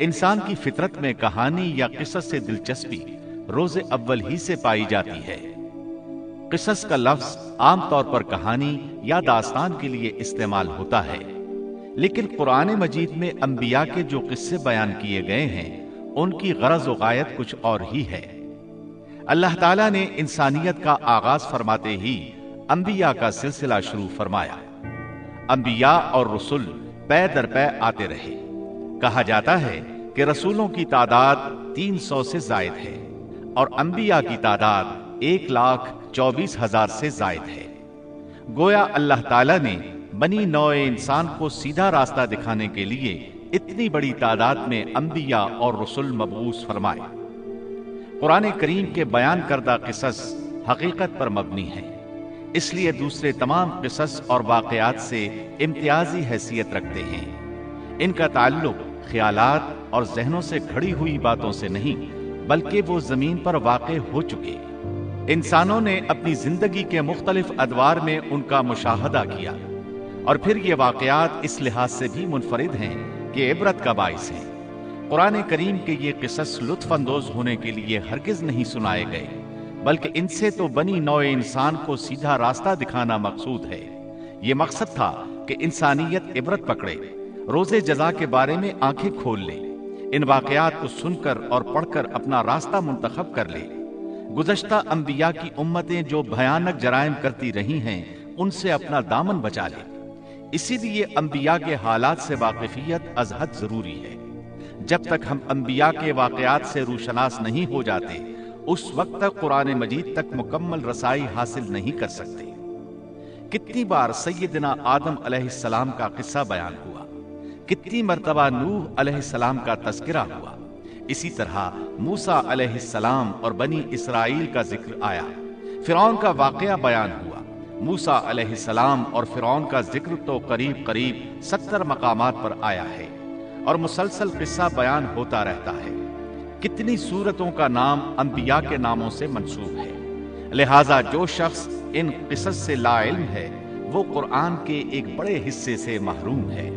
انسان کی فطرت میں کہانی یا قصص سے دلچسپی روز اول ہی سے پائی جاتی ہے۔ قصص کا لفظ عام طور پر کہانی یا داستان کے لیے استعمال ہوتا ہے، لیکن قرآن مجید میں انبیاء کے جو قصے بیان کیے گئے ہیں ان کی غرض و غایت کچھ اور ہی ہے۔ اللہ تعالیٰ نے انسانیت کا آغاز فرماتے ہی انبیاء کا سلسلہ شروع فرمایا۔ انبیاء اور رسول پے در پے آتے رہے۔ کہا جاتا ہے کہ رسولوں کی تعداد 300 سے زائد ہے اور انبیاء کی تعداد 1,24,000 سے زائد ہے۔ گویا اللہ تعالیٰ نے بنی نوع انسان کو سیدھا راستہ دکھانے کے لیے اتنی بڑی تعداد میں انبیاء اور رسول مبعوث فرمائے۔ قرآن کریم کے بیان کردہ قصص حقیقت پر مبنی ہیں، اس لیے دوسرے تمام قصص اور واقعات سے امتیازی حیثیت رکھتے ہیں۔ ان کا تعلق خیالات اور ذہنوں سے گھڑی ہوئی باتوں سے نہیں، بلکہ وہ زمین پر واقع ہو چکے۔ انسانوں نے اپنی زندگی کے مختلف ادوار میں ان کا مشاہدہ کیا، اور پھر یہ واقعات اس لحاظ سے بھی منفرد ہیں کہ عبرت کا باعث ہیں۔ قرآن کریم کے یہ قصص لطف اندوز ہونے کے لیے ہرگز نہیں سنائے گئے، بلکہ ان سے تو بنی نوع انسان کو سیدھا راستہ دکھانا مقصود ہے۔ یہ مقصد تھا کہ انسانیت عبرت پکڑے، روز جزا کے بارے میں آنکھیں کھول لے، ان واقعات کو سن کر اور پڑھ کر اپنا راستہ منتخب کر لے۔ گزشتہ انبیاء کی امتیں جو بھیانک جرائم کرتی رہی ہیں ان سے اپنا دامن بچا لے۔ اسی لیے انبیاء کے حالات سے واقفیت از حد ضروری ہے۔ جب تک ہم انبیاء کے واقعات سے روشناس نہیں ہو جاتے، اس وقت تک قرآن مجید تک مکمل رسائی حاصل نہیں کر سکتے۔ کتنی بار سیدنا آدم علیہ السلام کا قصہ بیان ہوا، کتنی مرتبہ نوح علیہ السلام کا تذکرہ ہوا، اسی طرح موسیٰ علیہ السلام اور بنی اسرائیل کا ذکر آیا۔ فرعون کا واقعہ بیان ہوا۔ موسیٰ علیہ السلام اور فرعون کا ذکر تو قریب 70 مقامات پر آیا ہے، اور مسلسل قصہ بیان ہوتا رہتا ہے۔ کتنی سورتوں کا نام انبیاء کے ناموں سے منسوب ہے۔ لہٰذا جو شخص ان قصص سے لا علم ہے وہ قرآن کے ایک بڑے حصے سے محروم ہے۔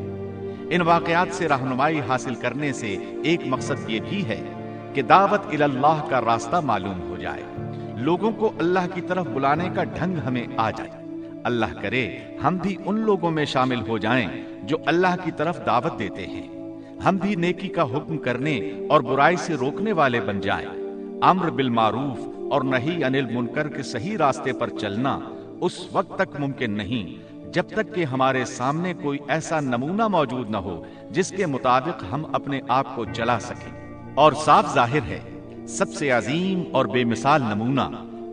ان واقعات سے رہنمائی حاصل کرنے سے ایک مقصد یہ بھی ہے کہ دعوت الی اللہ کا راستہ معلوم ہو جائے، لوگوں کو اللہ کی طرف بلانے کا ڈھنگ ہمیں آ جائے۔ اللہ کرے ہم بھی ان لوگوں میں شامل ہو جائیں جو اللہ کی طرف دعوت دیتے ہیں، ہم بھی نیکی کا حکم کرنے اور برائی سے روکنے والے بن جائیں۔ امر بالمعروف اور نہی عن المنکر کے صحیح راستے پر چلنا اس وقت تک ممکن نہیں جب تک کہ ہمارے سامنے کوئی ایسا نمونہ موجود نہ ہو جس کے مطابق ہم اپنے آپ کو چلا سکیں۔ اور صاف ظاہر ہے سب سے عظیم اور بے مثال نمونہ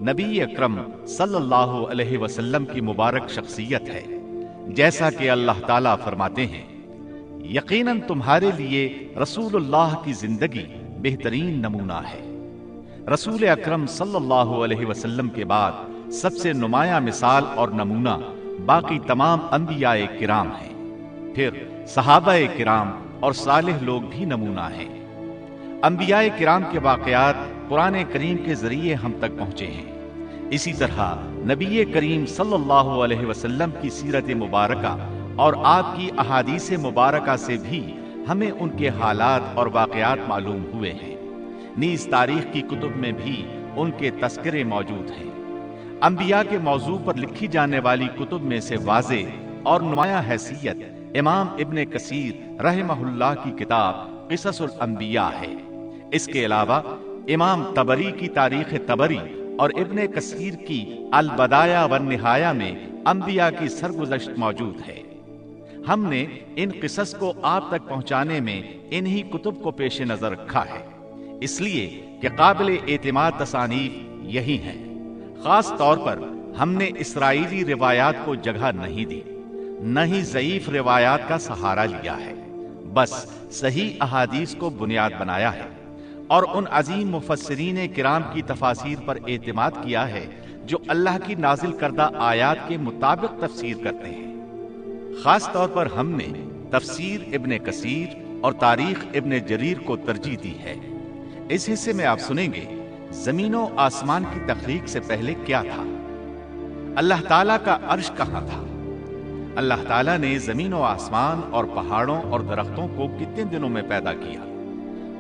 نبی اکرم صلی اللہ علیہ وسلم کی مبارک شخصیت ہے، جیسا کہ اللہ تعالیٰ فرماتے ہیں، یقیناً تمہارے لیے رسول اللہ کی زندگی بہترین نمونہ ہے۔ رسول اکرم صلی اللہ علیہ وسلم کے بعد سب سے نمایاں مثال اور نمونہ باقی تمام انبیاء کرام ہیں، پھر صحابہ کرام اور صالح لوگ بھی نمونہ ہیں۔ انبیاء کرام کے واقعات قرآن کریم کے ذریعے ہم تک پہنچے ہیں۔ اسی طرح نبی کریم صلی اللہ علیہ وسلم کی سیرت مبارکہ اور آپ کی احادیث مبارکہ سے بھی ہمیں ان کے حالات اور واقعات معلوم ہوئے ہیں۔ نیز تاریخ کی کتب میں بھی ان کے تذکرے موجود ہیں۔ انبیاء کے موضوع پر لکھی جانے والی کتب میں سے واضح اور نمایاں حیثیت امام ابن کثیر رحمہ اللہ کی کتاب قصص الانبیاء ہے۔ اس کے علاوہ امام طبری کی تاریخ طبری اور ابن کثیر کی البدایہ والنہایہ میں انبیاء کی سرگزشت موجود ہے۔ ہم نے ان قصص کو آپ تک پہنچانے میں انہی کتب کو پیش نظر رکھا ہے، اس لیے کہ قابل اعتماد تصانیف یہی ہیں۔ خاص طور پر ہم نے اسرائیلی روایات کو جگہ نہیں دی، نہ ہی ضعیف روایات کا سہارا لیا ہے، بس صحیح احادیث کو بنیاد بنایا ہے اور ان عظیم مفسرین کرام کی تفاسیر پر اعتماد کیا ہے جو اللہ کی نازل کردہ آیات کے مطابق تفسیر کرتے ہیں۔ خاص طور پر ہم نے تفسیر ابن کثیر اور تاریخ ابن جریر کو ترجیح دی ہے۔ اس حصے میں آپ سنیں گے زمین و آسمان کی تخلیق سے پہلے کیا تھا، اللہ تعالیٰ کا عرش کہاں تھا، اللہ تعالیٰ نے زمین و آسمان اور پہاڑوں اور درختوں کو کتنے دنوں میں پیدا کیا،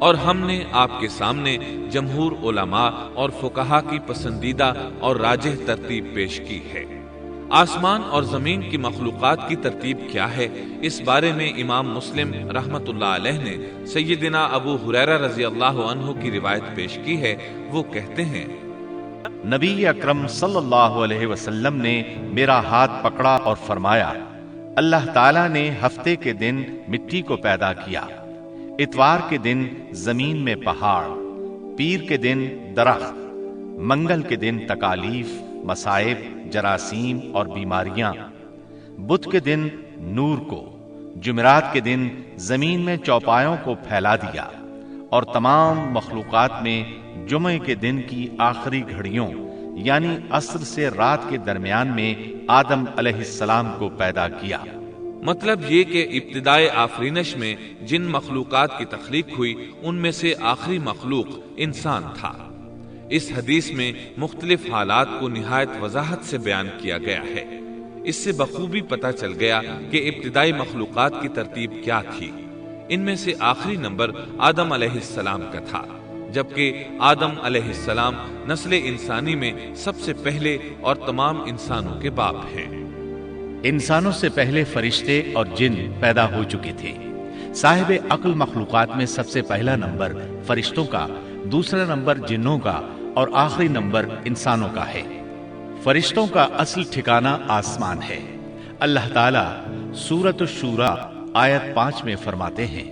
اور ہم نے آپ کے سامنے جمہور علماء اور فقہا کی پسندیدہ اور راجح ترتیب پیش کی ہے۔ آسمان اور زمین کی مخلوقات کی ترتیب کیا ہے، اس بارے میں امام مسلم رحمت اللہ علیہ نے سیدنا ابو ہریرہ رضی اللہ عنہ کی روایت پیش کی ہے۔ وہ کہتے ہیں، نبی اکرم صلی اللہ علیہ وسلم نے میرا ہاتھ پکڑا اور فرمایا، اللہ تعالیٰ نے ہفتے کے دن مٹی کو پیدا کیا، اتوار کے دن زمین میں پہاڑ، پیر کے دن درخت، منگل کے دن تکالیف، مصائب، جراثیم اور بیماریاں، بدھ کے دن نور کو، جمعرات کے دن زمین میں چوپایوں کو پھیلا دیا، اور تمام مخلوقات میں جمعے کے دن کی آخری گھڑیوں یعنی عصر سے رات کے درمیان میں آدم علیہ السلام کو پیدا کیا۔ مطلب یہ کہ ابتدائے آفرینش میں جن مخلوقات کی تخلیق ہوئی ان میں سے آخری مخلوق انسان تھا۔ اس حدیث میں مختلف حالات کو نہایت وضاحت سے بیان کیا گیا ہے۔ اس سے بخوبی پتہ چل گیا کہ ابتدائی مخلوقات کی ترتیب کیا تھی۔ ان میں سے آخری نمبر آدم علیہ السلام کا تھا، جبکہ آدم علیہ السلام نسل انسانی میں سب سے پہلے اور تمام انسانوں کے باپ ہیں۔ انسانوں سے پہلے فرشتے اور جن پیدا ہو چکے تھے۔ صاحب عقل مخلوقات میں سب سے پہلا نمبر فرشتوں کا، دوسرا نمبر جنوں کا اور آخری نمبر انسانوں کا ہے۔ فرشتوں کا اصل ٹھکانہ آسمان ہے۔ اللہ تعالیٰ سورۃ الشورى آیت 5 میں فرماتے ہیں،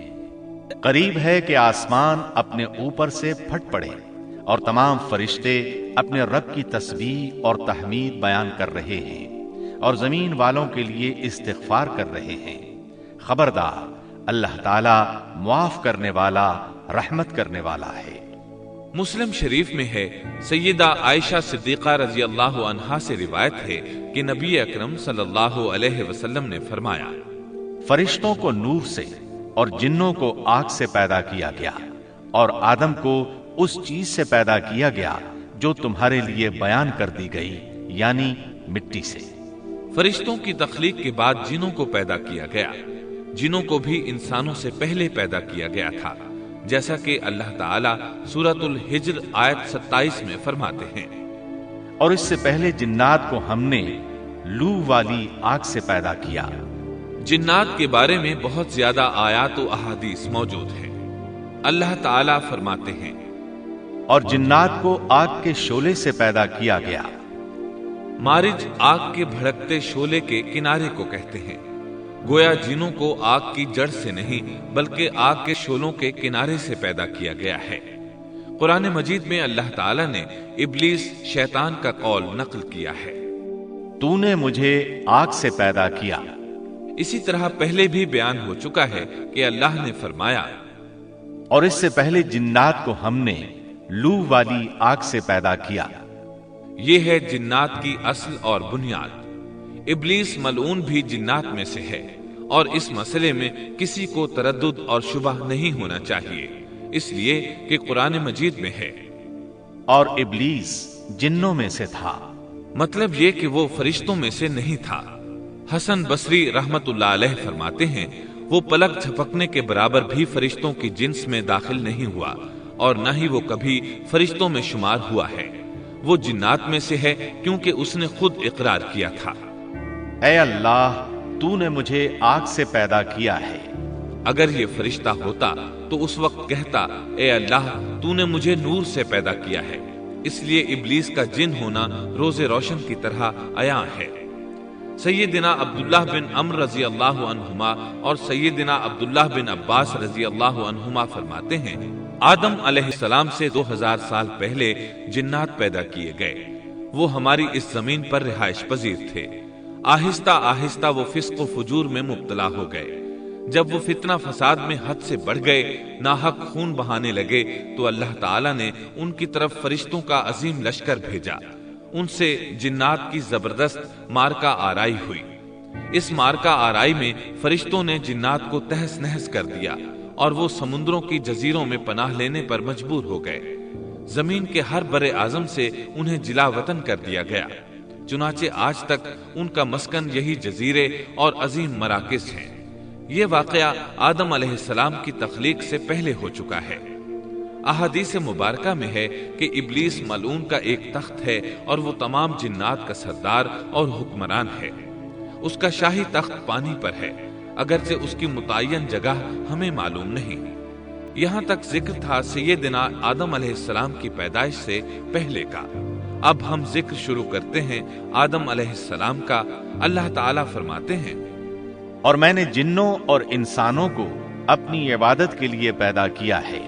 قریب ہے کہ آسمان اپنے اوپر سے پھٹ پڑے اور تمام فرشتے اپنے رب کی تسبیح اور تحمید بیان کر رہے ہیں اور زمین والوں کے لیے استغفار کر رہے ہیں۔ خبردار، اللہ تعالیٰ معاف کرنے والا، رحمت کرنے والا ہے۔ مسلم شریف میں ہے، سیدہ عائشہ صدیقہ رضی اللہ عنہا سے روایت ہے کہ نبی اکرم صلی اللہ علیہ وسلم نے فرمایا، فرشتوں کو نور سے اور جنوں کو آگ سے پیدا کیا گیا، اور آدم کو اس چیز سے پیدا کیا گیا جو تمہارے لیے بیان کر دی گئی، یعنی مٹی سے۔ فرشتوں کی تخلیق کے بعد جنوں کو پیدا کیا گیا۔ جنوں کو بھی انسانوں سے پہلے پیدا کیا گیا تھا، جیسا کہ اللہ تعالیٰ سورۃ الحجر آیت 27 میں فرماتے ہیں، اور اس سے پہلے جنات کو ہم نے لو والی آگ سے پیدا کیا۔ جنات کے بارے میں بہت زیادہ آیات و احادیث موجود ہیں۔ اللہ تعالیٰ فرماتے ہیں، اور جنات کو آگ کے شعلے سے پیدا کیا گیا۔ مارج آگ کے بھڑکتے شعلے کے کنارے کو کہتے ہیں۔ گویا جنوں کو آگ کی جڑ سے نہیں بلکہ آگ کے شعلوں کے کنارے سے پیدا کیا گیا ہے۔ قرآن مجید میں اللہ تعالیٰ نے ابلیس شیطان کا قول نقل کیا ہے، تو نے مجھے آگ سے پیدا کیا۔ اسی طرح پہلے بھی بیان ہو چکا ہے کہ اللہ نے فرمایا، اور اس سے پہلے جنات کو ہم نے لو والی آگ سے پیدا کیا۔ یہ ہے جنات کی اصل اور بنیاد۔ ابلیس ملعون بھی جنات میں سے ہے، اور اس مسئلے میں کسی کو تردد اور شبہ نہیں ہونا چاہیے، اس لیے کہ قرآن مجید میں ہے، اور ابلیس جنوں میں سے تھا۔ مطلب یہ کہ وہ فرشتوں میں سے نہیں تھا۔ حسن بصری رحمت اللہ علیہ فرماتے ہیں، وہ پلک جھپکنے کے برابر بھی فرشتوں کی جنس میں داخل نہیں ہوا، اور نہ ہی وہ کبھی فرشتوں میں شمار ہوا ہے۔ وہ جنات میں سے ہے کیونکہ اس نے خود اقرار کیا تھا، اے اللہ، تو نے مجھے آگ سے پیدا کیا ہے۔ اگر یہ فرشتہ ہوتا تو اس وقت کہتا، اے اللہ، تو نے مجھے نور سے پیدا کیا ہے۔ اس لیے ابلیس کا جن ہونا روز روشن کی طرح عیاں ہے۔ سیدنا عبداللہ بن عمرو رضی اللہ عنہما اور سیدنا عبداللہ بن عباس رضی اللہ عنہما فرماتے ہیں، آدم علیہ السلام سے 2000 سال پہلے جنات پیدا کیے گئے۔ وہ ہماری اس زمین پر رہائش پذیر تھے۔ آہستہ آہستہ وہ فسق و فجور میں مبتلا ہو گئے۔ جب وہ فتنہ فساد میں حد سے بڑھ گئے، ناحق خون بہانے لگے، تو اللہ تعالیٰ نے ان کی طرف فرشتوں کا عظیم لشکر بھیجا۔ ان سے جنات کی زبردست مارکہ آرائی ہوئی۔ اس مارکہ آرائی میں فرشتوں نے جنات کو تہس نہس کر دیا، اور وہ سمندروں کی جزیروں میں پناہ لینے پر مجبور ہو گئے۔ زمین کے ہر بر اعظم سے انہیں جلا وطن کر دیا گیا، چنانچہ آج تک ان کا مسکن یہی جزیرے اور عظیم مراکز ہیں۔ یہ واقعہ آدم علیہ السلام کی تخلیق سے پہلے ہو چکا ہے۔ احادیث مبارکہ میں ہے کہ ابلیس ملعون کا ایک تخت ہے اور وہ تمام جنات کا سردار اور حکمران ہے۔ اس کا شاہی تخت پانی پر ہے، اگرچہ اس کی متعین جگہ ہمیں معلوم نہیں۔ یہاں تک ذکر تھا سیدنا آدم علیہ السلام کی پیدائش سے پہلے کا۔ اب ہم ذکر شروع کرتے ہیں آدم علیہ السلام کا۔ اللہ تعالیٰ فرماتے ہیں، اور میں نے جنوں اور انسانوں کو اپنی عبادت کے لیے پیدا کیا ہے۔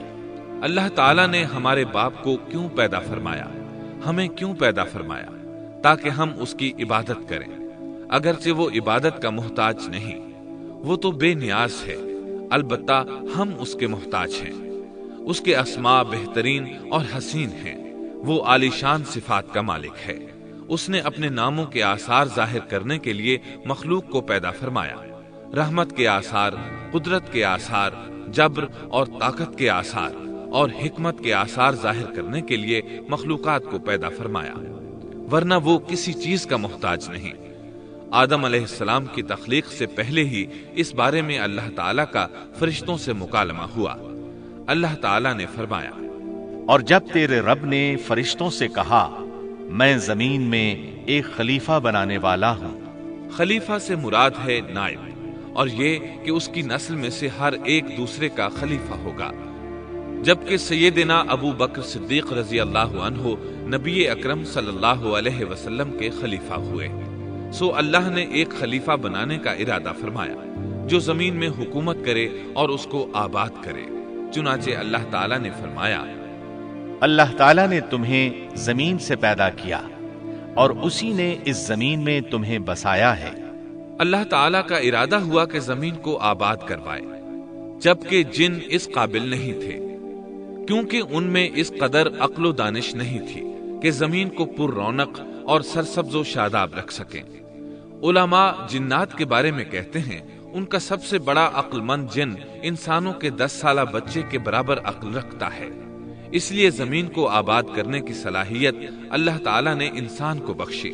اللہ تعالیٰ نے ہمارے باپ کو کیوں پیدا فرمایا؟ ہمیں کیوں پیدا فرمایا؟ تاکہ ہم اس کی عبادت کریں، اگرچہ وہ عبادت کا محتاج نہیں، وہ تو بے نیاز ہے، البتہ ہم اس کے محتاج ہیں۔ اس کے اسماء بہترین اور حسین ہیں، وہ عالی شان صفات کا مالک ہے۔ اس نے اپنے ناموں کے آثار ظاہر کرنے کے لیے مخلوق کو پیدا فرمایا، رحمت کے آثار، قدرت کے آثار، جبر اور طاقت کے آثار اور حکمت کے آثار ظاہر کرنے کے لیے مخلوقات کو پیدا فرمایا، ورنہ وہ کسی چیز کا محتاج نہیں۔ آدم علیہ السلام کی تخلیق سے پہلے ہی اس بارے میں اللہ تعالیٰ کا فرشتوں سے مکالمہ ہوا۔ اللہ تعالیٰ نے فرمایا، اور جب تیرے رب نے فرشتوں سے کہا میں زمین میں ایک خلیفہ بنانے والا ہوں۔ خلیفہ سے مراد ہے نائب، اور یہ کہ اس کی نسل میں سے ہر ایک دوسرے کا خلیفہ ہوگا۔ جبکہ سیدنا ابو بکر صدیق رضی اللہ عنہ نبی اکرم صلی اللہ علیہ وسلم کے خلیفہ ہوئے، سو اللہ نے ایک خلیفہ بنانے کا ارادہ فرمایا جو زمین میں حکومت کرے اور اس کو آباد کرے۔ چنانچہ اللہ تعالیٰ نے فرمایا، اللہ تعالیٰ نے تمہیں زمین سے پیدا کیا اور اسی نے اس زمین میں تمہیں بسایا ہے۔ اللہ تعالیٰ کا ارادہ ہوا کہ زمین کو آباد کروائے، جبکہ جن اس قابل نہیں تھے، کیونکہ ان میں اس قدر عقل و دانش نہیں تھی کہ زمین کو پر رونق اور سرسبز و شاداب رکھ سکیں۔ علماء جنات کے بارے میں کہتے ہیں ان کا سب سے بڑا عقل مند جن انسانوں کے 10 سالہ بچے کے برابر عقل رکھتا ہے، اس لیے زمین کو آباد کرنے کی صلاحیت اللہ تعالیٰ نے انسان کو بخشی۔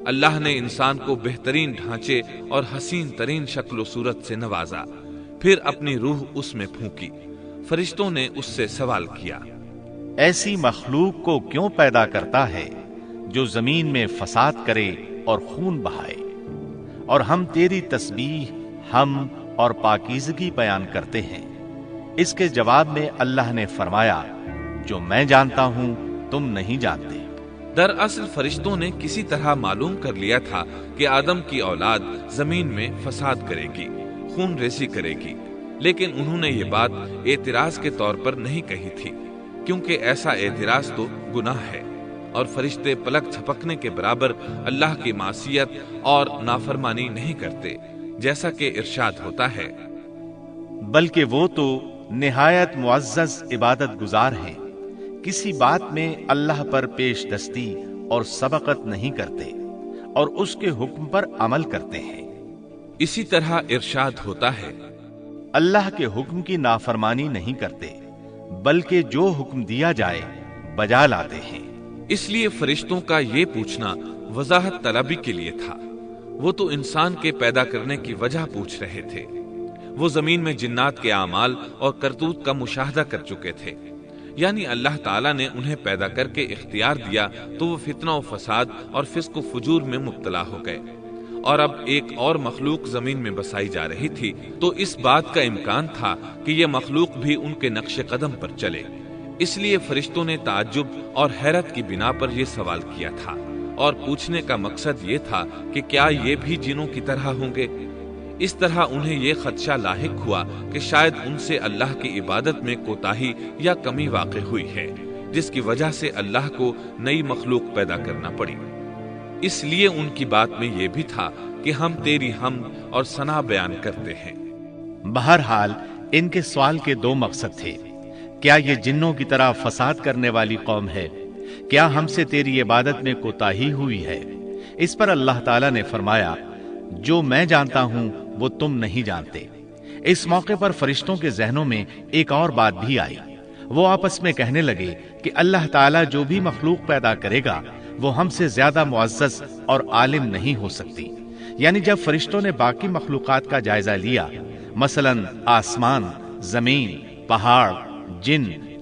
اللہ نے انسان کو بہترین ڈھانچے اور حسین ترین شکل و صورت سے نوازا، پھر اپنی روح اس میں پھونکی۔ فرشتوں نے اس سے سوال کیا، ایسی مخلوق کو کیوں پیدا کرتا ہے جو زمین میں فساد کرے اور خون بہائے؟ اور ہم تیری تسبیح، حمد اور پاکیزگی بیان کرتے ہیں۔ اس کے جواب میں اللہ نے فرمایا، جو میں جانتا ہوں تم نہیں جانتے۔ دراصل فرشتوں نے کسی طرح معلوم کر لیا تھا کہ آدم کی اولاد زمین میں فساد کرے گی، خون ریزی کرے گی، لیکن انہوں نے یہ بات اعتراض کے طور پر نہیں کہی تھی، کیونکہ ایسا اعتراض تو گناہ ہے، اور فرشتے پلک جھپکنے کے برابر اللہ کی معصیت اور نافرمانی نہیں کرتے، جیسا کہ ارشاد ہوتا ہے، بلکہ وہ تو نہایت معزز عبادت گزار ہیں، کسی بات میں اللہ پر پیش دستی اور سبقت نہیں کرتے، اور اس کے حکم پر عمل کرتے ہیں۔ اسی طرح ارشاد ہوتا ہے، اللہ کے حکم کی نافرمانی نہیں کرتے، بلکہ جو حکم دیا جائے بجا لاتے ہیں۔ اس لیے فرشتوں کا یہ پوچھنا وضاحت طلبی کے لیے تھا، وہ تو انسان کے پیدا کرنے کی وجہ پوچھ رہے تھے۔ وہ زمین میں جنات کے اعمال اور کرتوت کا مشاہدہ کر چکے تھے، یعنی اللہ تعالیٰ نے انہیں پیدا کر کے اختیار دیا تو وہ فتنہ و فساد اور فسق و فجور میں مبتلا ہو گئے، اور اب ایک اور مخلوق زمین میں بسائی جا رہی تھی، تو اس بات کا امکان تھا کہ یہ مخلوق بھی ان کے نقش قدم پر چلے۔ اس لیے فرشتوں نے تعجب اور حیرت کی بنا پر یہ سوال کیا تھا، اور پوچھنے کا مقصد یہ تھا کہ کیا یہ بھی جنوں کی طرح ہوں گے؟ اس طرح انہیں یہ خدشہ لاحق ہوا کہ شاید ان سے اللہ کی عبادت میں کوتاہی یا کمی واقع ہوئی ہے، جس کی وجہ سے اللہ کو نئی مخلوق پیدا کرنا پڑی۔ اس لیے ان کی بات میں یہ بھی تھا کہ ہم تیری حمد اور ثنا بیان کرتے ہیں۔ بہرحال ان کے سوال کے دو مقصد تھے، کیا یہ جنوں کی طرح فساد کرنے والی قوم ہے؟ کیا ہم سے تیری عبادت میں کوتاہی ہوئی ہے؟ اس پر اللہ تعالیٰ نے فرمایا، جو میں جانتا ہوں وہ تم نہیں جانتے۔ اس موقع پر فرشتوں کے ذہنوں میں ایک اور بات بھی آئی۔ وہ آپس میں کہنے لگے کہ اللہ تعالیٰ جو بھی مخلوق پیدا کرے گا وہ ہم سے زیادہ معزز اور عالم نہیں ہو سکتی۔ یعنی جب فرشتوں نے باقی مخلوقات کا جائزہ لیا، مثلا آسمان، زمین، پہاڑ، جن،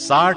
60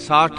60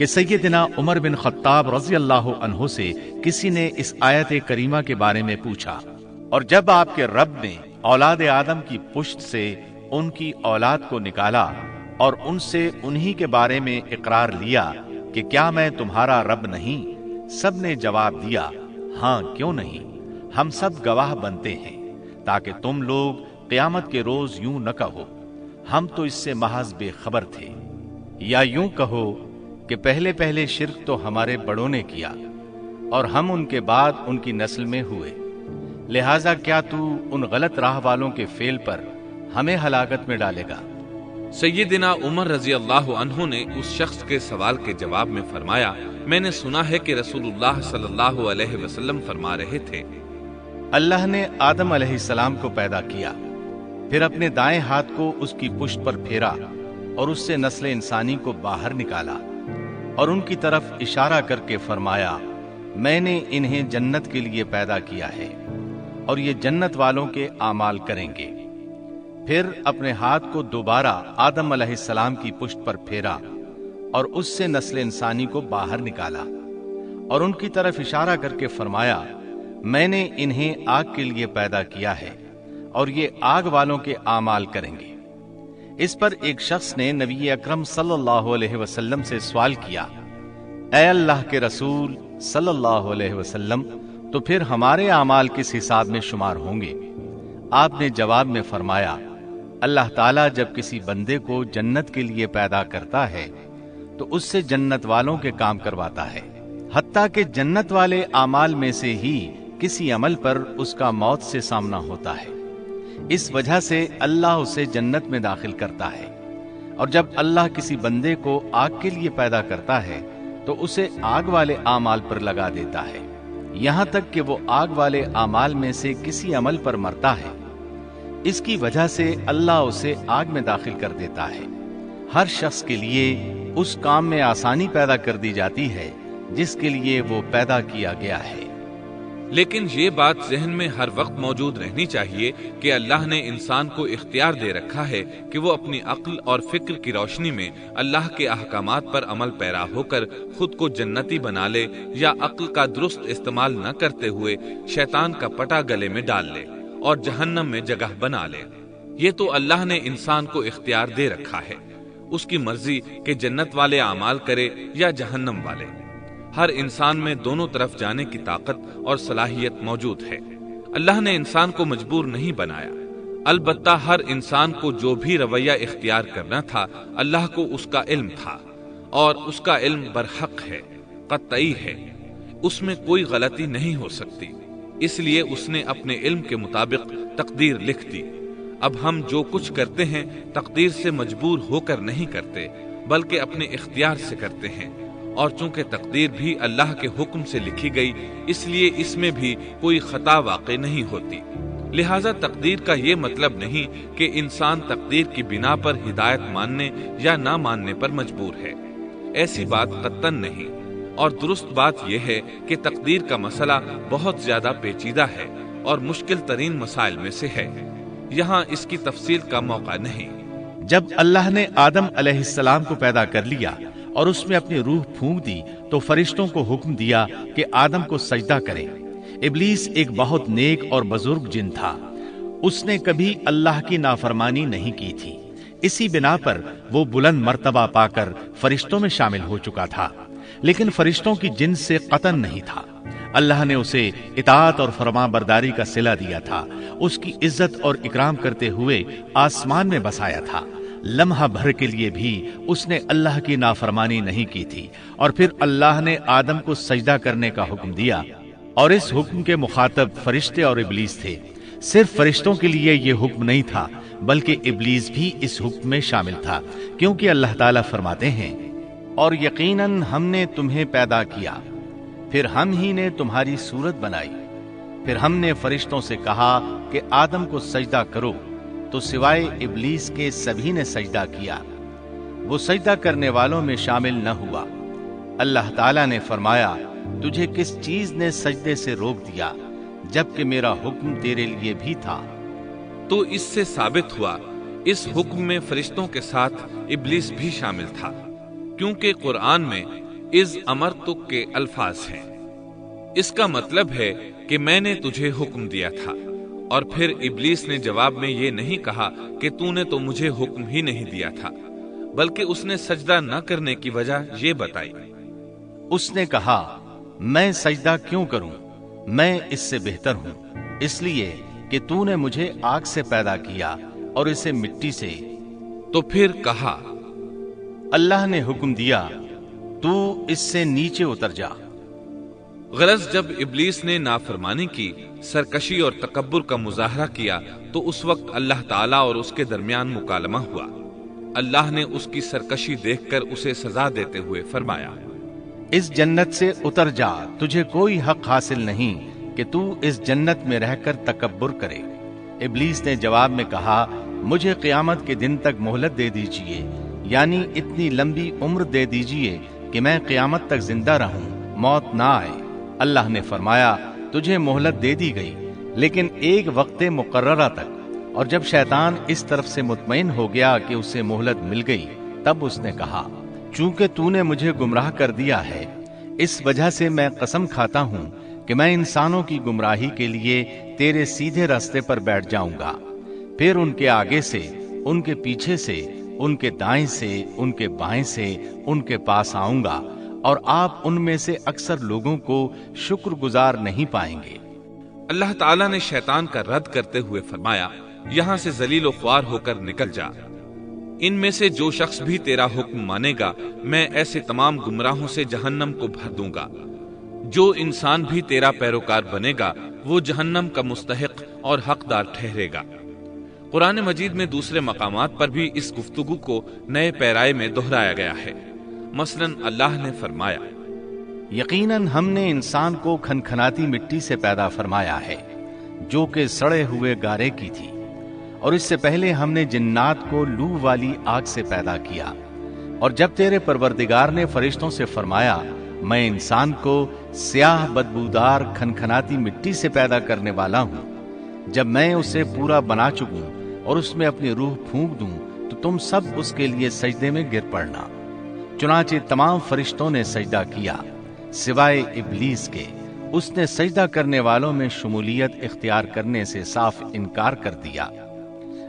کہ سیدنا عمر بن خطاب رضی اللہ عنہ سے کسی نے اس آیت کریمہ کے بارے میں پوچھا، اور جب آپ کے رب نے اولاد آدم کی پشت سے ان کی اولاد کو نکالا اور ان سے انہی کے بارے میں اقرار لیا کہ کیا میں تمہارا رب نہیں، سب نے جواب دیا ہاں کیوں نہیں، ہم سب گواہ بنتے ہیں، تاکہ تم لوگ قیامت کے روز یوں نہ کہو ہم تو اس سے محض بے خبر تھے، یا یوں کہو کہ پہلے پہلے شرک تو ہمارے بڑوں نے کیا اور ہم ان کے بعد ان کی نسل میں ہوئے، لہذا کیا تو ان غلط راہ والوں کے فعل پر ہمیں ہلاکت میں ڈالے گا؟ سیدنا عمر رضی اللہ عنہ نے اس شخص کے سوال کے جواب میں فرمایا، میں نے سنا ہے کہ رسول اللہ صلی اللہ علیہ وسلم فرما رہے تھے، اللہ نے آدم علیہ السلام کو پیدا کیا، پھر اپنے دائیں ہاتھ کو اس کی پشت پر پھیرا اور اس سے نسل انسانی کو باہر نکالا اور ان کی طرف اشارہ کر کے فرمایا، میں نے انہیں جنت کے لیے پیدا کیا ہے اور یہ جنت والوں کے اعمال کریں گے۔ پھر اپنے ہاتھ کو دوبارہ آدم علیہ السلام کی پشت پر پھیرا اور اس سے نسل انسانی کو باہر نکالا اور ان کی طرف اشارہ کر کے فرمایا، میں نے انہیں آگ کے لیے پیدا کیا ہے اور یہ آگ والوں کے اعمال کریں گے۔ اس پر ایک شخص نے نبی اکرم صلی اللہ علیہ وسلم سے سوال کیا، اے اللہ کے رسول صلی اللہ علیہ وسلم، تو پھر ہمارے اعمال کس حساب میں شمار ہوں گے؟ آپ نے جواب میں فرمایا، اللہ تعالیٰ جب کسی بندے کو جنت کے لیے پیدا کرتا ہے تو اس سے جنت والوں کے کام کرواتا ہے، حتیٰ کہ جنت والے اعمال میں سے ہی کسی عمل پر اس کا موت سے سامنا ہوتا ہے، اس وجہ سے اللہ اسے جنت میں داخل کرتا ہے، اور جب اللہ کسی بندے کو آگ کے لیے پیدا کرتا ہے تو اسے آگ والے اعمال پر لگا دیتا ہے، یہاں تک کہ وہ آگ والے اعمال میں سے کسی عمل پر مرتا ہے، اس کی وجہ سے اللہ اسے آگ میں داخل کر دیتا ہے۔ ہر شخص کے لیے اس کام میں آسانی پیدا کر دی جاتی ہے جس کے لیے وہ پیدا کیا گیا ہے۔ لیکن یہ بات ذہن میں ہر وقت موجود رہنی چاہیے کہ اللہ نے انسان کو اختیار دے رکھا ہے کہ وہ اپنی عقل اور فکر کی روشنی میں اللہ کے احکامات پر عمل پیرا ہو کر خود کو جنتی بنا لے، یا عقل کا درست استعمال نہ کرتے ہوئے شیطان کا پٹا گلے میں ڈال لے اور جہنم میں جگہ بنا لے۔ یہ تو اللہ نے انسان کو اختیار دے رکھا ہے، اس کی مرضی کہ جنت والے اعمال کرے یا جہنم والے۔ ہر انسان میں دونوں طرف جانے کی طاقت اور صلاحیت موجود ہے۔ اللہ نے انسان کو مجبور نہیں بنایا، البتہ ہر انسان کو جو بھی رویہ اختیار کرنا تھا اللہ کو اس کا علم تھا، اور اس کا علم برحق ہے، قطعی ہے، اس میں کوئی غلطی نہیں ہو سکتی، اس لیے اس نے اپنے علم کے مطابق تقدیر لکھ دی۔ اب ہم جو کچھ کرتے ہیں تقدیر سے مجبور ہو کر نہیں کرتے، بلکہ اپنے اختیار سے کرتے ہیں، اور چونکہ تقدیر بھی اللہ کے حکم سے لکھی گئی اس لیے اس میں بھی کوئی خطا واقع نہیں ہوتی۔ لہذا تقدیر کا یہ مطلب نہیں کہ انسان تقدیر کی بنا پر ہدایت ماننے یا نہ ماننے پر مجبور ہے، ایسی بات قطعاً نہیں۔ اور درست بات یہ ہے کہ تقدیر کا مسئلہ بہت زیادہ پیچیدہ ہے اور مشکل ترین مسائل میں سے ہے، یہاں اس کی تفصیل کا موقع نہیں۔ جب اللہ نے آدم علیہ السلام کو پیدا کر لیا اور اس میں اپنی روح پھونک دی تو فرشتوں کو حکم دیا کہ آدم کو سجدہ کریں۔ ابلیس ایک بہت نیک اور بزرگ جن تھا، اس نے کبھی اللہ کی نافرمانی نہیں کی تھی، اسی بنا پر وہ بلند مرتبہ پا کر فرشتوں میں شامل ہو چکا تھا، لیکن فرشتوں کی جنس سے قطعاً نہیں تھا۔ اللہ نے اسے اطاعت اور فرما برداری کا صلہ دیا تھا، اس کی عزت اور اکرام کرتے ہوئے آسمان میں بسایا تھا، لمحہ بھر کے لیے بھی اس نے اللہ کی نافرمانی نہیں کی تھی، اور پھر اللہ نے آدم کو سجدہ کرنے کا حکم دیا، اور اس حکم کے مخاطب فرشتے اور ابلیس تھے۔ صرف فرشتوں کے لیے یہ حکم نہیں تھا بلکہ ابلیس بھی اس حکم میں شامل تھا، کیونکہ اللہ تعالیٰ فرماتے ہیں، اور یقیناً ہم نے تمہیں پیدا کیا، پھر ہم ہی نے تمہاری صورت بنائی، پھر ہم نے فرشتوں سے کہا کہ آدم کو سجدہ کرو، تو سوائے ابلیس کے سبھی نے سجدہ کیا، وہ سجدہ کرنے والوں میں شامل نہ ہوا۔ اللہ تعالیٰ نے فرمایا، تجھے کس چیز نے سجدے سے روک دیا جبکہ میرا حکم تیرے لیے بھی تھا؟ تو اس سے ثابت ہوا اس حکم میں فرشتوں کے ساتھ ابلیس بھی شامل تھا، کیونکہ قرآن میں از امرتک کے الفاظ ہیں۔ اس کا مطلب ہے کہ میں نے تجھے حکم دیا تھا، اور پھر ابلیس نے جواب میں یہ نہیں کہا کہ تو نے تو مجھے حکم ہی نہیں دیا تھا، بلکہ اس نے سجدہ نہ کرنے کی وجہ یہ بتائی۔ اس نے کہا میں سجدہ کیوں کروں، میں اس سے بہتر ہوں، اس لیے کہ تو نے مجھے آگ سے پیدا کیا اور اسے مٹی سے۔ تو پھر کہا اللہ نے حکم دیا تو اس سے نیچے اتر جا۔ غرض جب ابلیس نے نافرمانی کی، سرکشی اور تکبر کا مظاہرہ کیا، تو اس وقت اللہ تعالیٰ اور اس کے درمیان مکالمہ ہوا۔ اللہ نے اس کی سرکشی دیکھ کر اسے سزا دیتے ہوئے فرمایا، اس جنت سے اتر جا، تجھے کوئی حق حاصل نہیں کہ تو اس جنت میں رہ کر تکبر کرے۔ ابلیس نے جواب میں کہا مجھے قیامت کے دن تک مہلت دے دیجئے، یعنی اتنی لمبی عمر دے دیجئے کہ میں قیامت تک زندہ رہوں، موت نہ آئے۔ اللہ نے فرمایا تجھے مہلت دے دی گئی، لیکن ایک وقت مقررہ تک۔ اور جب شیطان اس طرف سے مطمئن ہو گیا کہ اسے مہلت مل گئی، تب اس نے کہا چونکہ تو نے مجھے گمراہ کر دیا ہے، اس وجہ سے میں قسم کھاتا ہوں کہ میں انسانوں کی گمراہی کے لیے تیرے سیدھے راستے پر بیٹھ جاؤں گا، پھر ان کے آگے سے، ان کے پیچھے سے، ان کے دائیں سے، ان کے بائیں سے، ان کے پاس آؤں گا، اور آپ ان میں سے اکثر لوگوں کو شکر گزار نہیں پائیں گے۔ اللہ تعالیٰ نے شیطان کا رد کرتے ہوئے فرمایا، یہاں سے ذلیل و خوار ہو کر نکل جا۔ ان میں سے جو شخص بھی تیرا حکم مانے گا، میں ایسے تمام گمراہوں سے جہنم کو بھر دوں گا۔ جو انسان بھی تیرا پیروکار بنے گا، وہ جہنم کا مستحق اور حقدار ٹھہرے گا۔ قرآن مجید میں دوسرے مقامات پر بھی اس گفتگو کو نئے پیرائے میں دہرایا گیا ہے۔ مثلاً اللہ نے فرمایا، یقیناً ہم نے انسان کو کھنکھناتی مٹی سے پیدا فرمایا ہے جو کہ سڑے ہوئے گارے کی تھی، اور اس سے پہلے ہم نے جنات کو لو والی آگ سے پیدا کیا۔ اور جب تیرے پروردگار نے فرشتوں سے فرمایا میں انسان کو سیاہ بدبودار کھنکھناتی مٹی سے پیدا کرنے والا ہوں، جب میں اسے پورا بنا چکوں اور اس میں اپنی روح پھونک دوں تو تم سب اس کے لیے سجدے میں گر پڑنا۔ چنانچہ تمام فرشتوں نے سجدہ کیا سوائے ابلیس کے، اس نے سجدہ کرنے والوں میں شمولیت اختیار کرنے سے صاف انکار کر دیا۔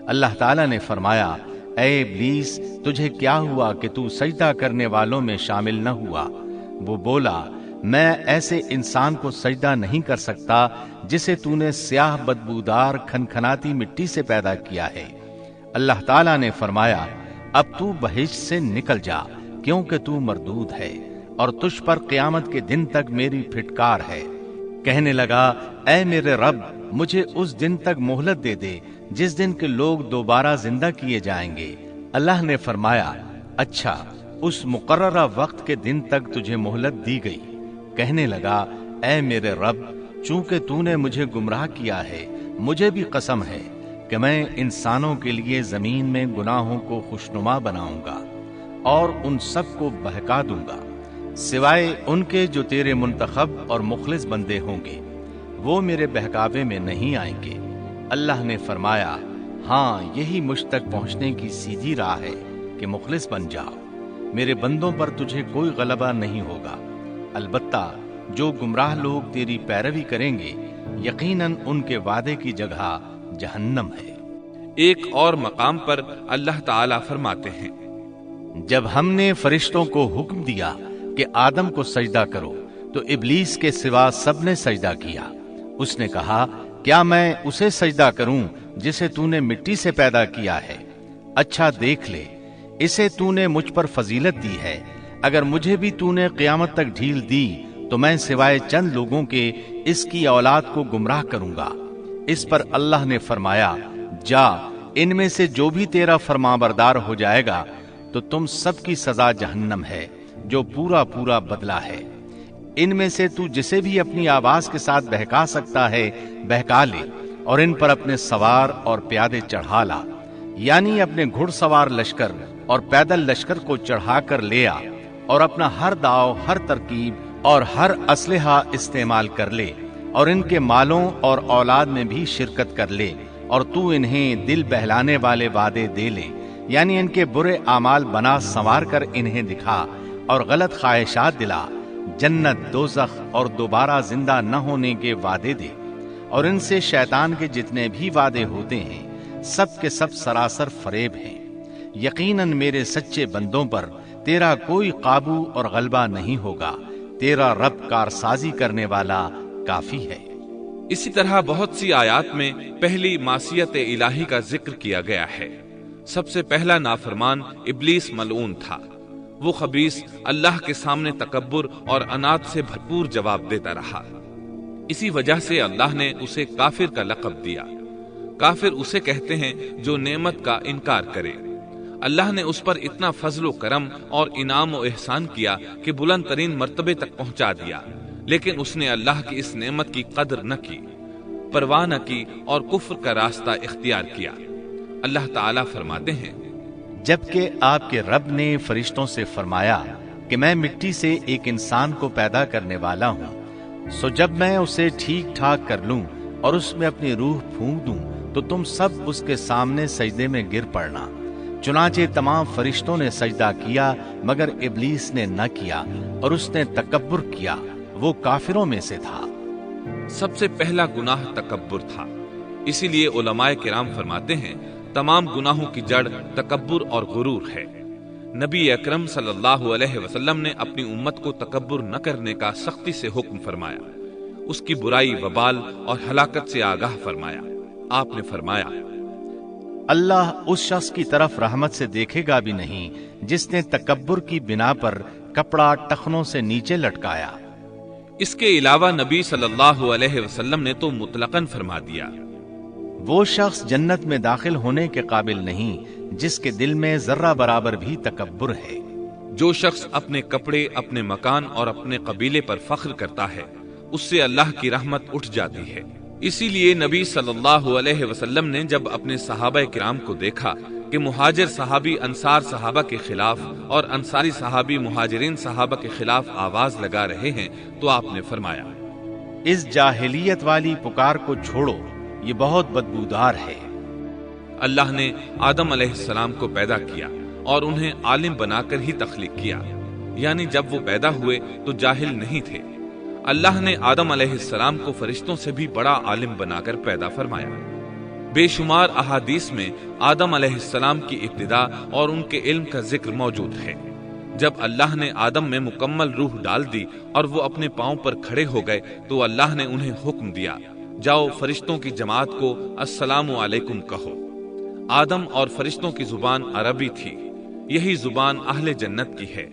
اللہ تعالیٰ نے فرمایا اے ابلیس تجھے کیا ہوا کہ تو سجدہ کرنے والوں میں شامل نہ ہوا؟ وہ بولا میں ایسے انسان کو سجدہ نہیں کر سکتا جسے تو نے سیاہ بدبودار کھنکھناتی مٹی سے پیدا کیا ہے۔ اللہ تعالیٰ نے فرمایا اب تو بہشت سے نکل جا، کیونکہ تو مردود ہے اور تجھ پر قیامت کے دن تک میری پھٹکار ہے۔ کہنے لگا اے میرے رب مجھے اس دن تک مہلت دے دے جس دن کے لوگ دوبارہ زندہ کیے جائیں گے۔ اللہ نے فرمایا اچھا، اس مقررہ وقت کے دن تک تجھے مہلت دی گئی۔ کہنے لگا اے میرے رب چونکہ تو نے مجھے گمراہ کیا ہے، مجھے بھی قسم ہے کہ میں انسانوں کے لیے زمین میں گناہوں کو خوشنما بناؤں گا اور ان سب کو بہکا دوں گا، سوائے ان کے جو تیرے منتخب اور مخلص بندے ہوں گے، وہ میرے بہکاوے میں نہیں آئیں گے۔ اللہ نے فرمایا ہاں یہی مجھ تک پہنچنے کی سیدھی راہ ہے کہ مخلص بن جاؤ، میرے بندوں پر تجھے کوئی غلبہ نہیں ہوگا۔ البتہ جو گمراہ لوگ تیری پیروی کریں گے یقیناً ان کے وعدے کی جگہ جہنم ہے۔ ایک اور مقام پر اللہ تعالیٰ فرماتے ہیں جب ہم نے فرشتوں کو حکم دیا کہ آدم کو سجدہ کرو تو ابلیس کے سوا سب نے سجدہ کیا۔ اس نے کہا کیا میں اسے سجدہ کروں جسے تو نے مٹی سے پیدا کیا ہے؟ اچھا دیکھ لے، اسے تو نے مجھ پر فضیلت دی ہے، اگر مجھے بھی تو نے قیامت تک ڈھیل دی تو میں سوائے چند لوگوں کے اس کی اولاد کو گمراہ کروں گا۔ اس پر اللہ نے فرمایا جا، ان میں سے جو بھی تیرا فرمانبردار ہو جائے گا تو تم سب کی سزا جہنم ہے جو پورا پورا بدلہ ہے۔ ان میں سے تو جسے بھی اپنی آواز کے ساتھ بہکا سکتا ہے بہکا لے، اور ان پر اپنے سوار اور پیادے چڑھا لا، یعنی اپنے گھڑ سوار لشکر اور پیدل لشکر کو چڑھا کر لے آ، اور اپنا ہر داؤ، ہر ترکیب اور ہر اسلحہ استعمال کر لے، اور ان کے مالوں اور اولاد میں بھی شرکت کر لے، اور تو انہیں دل بہلانے والے وعدے دے لے، یعنی ان کے برے اعمال بنا سنوار کر انہیں دکھا، اور غلط خواہشات دلا، جنت، دوزخ اور دوبارہ زندہ نہ ہونے کے وعدے دے، اور ان سے شیطان کے جتنے بھی وعدے ہوتے ہیں سب کے سب سراسر فریب ہیں۔ یقیناً میرے سچے بندوں پر تیرا کوئی قابو اور غلبہ نہیں ہوگا، تیرا رب کارسازی کرنے والا کافی ہے۔ اسی طرح بہت سی آیات میں پہلی معصیت الہی کا ذکر کیا گیا ہے۔ سب سے پہلا نافرمان ابلیس ملعون تھا۔ وہ خبیث اللہ کے سامنے تکبر اور انات سے بھرپور جواب دیتا رہا۔ اسی وجہ سے اللہ نے اسے کافر کا لقب دیا۔ کافر اسے کہتے ہیں جو نعمت کا انکار کرے۔ اللہ نے اس پر اتنا فضل و کرم اور انعام و احسان کیا کہ بلند ترین مرتبے تک پہنچا دیا، لیکن اس نے اللہ کی اس نعمت کی قدر نہ کی، پرواہ نہ کی اور کفر کا راستہ اختیار کیا۔ اللہ تعالیٰ فرماتے ہیں، جبکہ آپ کے رب نے فرشتوں سے فرمایا کہ میں مٹی سے ایک انسان کو پیدا کرنے والا ہوں، سو جب میں اسے ٹھیک ٹھاک کر لوں اور اس میں اپنی روح پھونک دوں تو تم سب اس کے سامنے سجدے میں گر پڑنا۔ چنانچہ تمام فرشتوں نے سجدہ کیا مگر ابلیس نے نہ کیا اور اس نے تکبر کیا، وہ کافروں میں سے تھا۔ سب سے پہلا گناہ تکبر تھا۔ اسی لیے علماء کرام فرماتے ہیں تمام گناہوں کی جڑ تکبر اور غرور ہے۔ نبی اکرم صلی اللہ علیہ وسلم نے اپنی امت کو تکبر نہ کرنے کا سختی سے حکم فرمایا، اس کی برائی، وبال اور ہلاکت سے آگاہ فرمایا۔ آپ نے فرمایا، اللہ اس شخص کی طرف رحمت سے دیکھے گا بھی نہیں جس نے تکبر کی بنا پر کپڑا ٹخنوں سے نیچے لٹکایا۔ اس کے علاوہ نبی صلی اللہ علیہ وسلم نے تو مطلقاً فرما دیا، وہ شخص جنت میں داخل ہونے کے قابل نہیں جس کے دل میں ذرہ برابر بھی تکبر ہے۔ جو شخص اپنے کپڑے، اپنے مکان اور اپنے قبیلے پر فخر کرتا ہے اس سے اللہ کی رحمت اٹھ جاتی ہے۔ اسی لیے نبی صلی اللہ علیہ وسلم نے جب اپنے صحابہ کرام کو دیکھا کہ مہاجر صحابی انصار صحابہ کے خلاف اور انصاری صحابی مہاجرین صحابہ کے خلاف آواز لگا رہے ہیں تو آپ نے فرمایا، اس جاہلیت والی پکار کو چھوڑو، یہ بہت بدبودار ہے۔ اللہ نے آدم علیہ السلام کو پیدا کیا اور انہیں عالم بنا کر ہی تخلیق کیا، یعنی جب وہ پیدا ہوئے تو جاہل نہیں تھے۔ اللہ نے آدم علیہ السلام کو فرشتوں سے بھی بڑا عالم بنا کر پیدا فرمایا۔ بے شمار احادیث میں آدم علیہ السلام کی ابتدا اور ان کے علم کا ذکر موجود ہے۔ جب اللہ نے آدم میں مکمل روح ڈال دی اور وہ اپنے پاؤں پر کھڑے ہو گئے تو اللہ نے انہیں حکم دیا، جاؤ فرشتوں کی جماعت کو السلام علیکم کہو۔ آدم اور فرشتوں کی زبان عربی تھی، یہی زبان اہل جنت کی ہے۔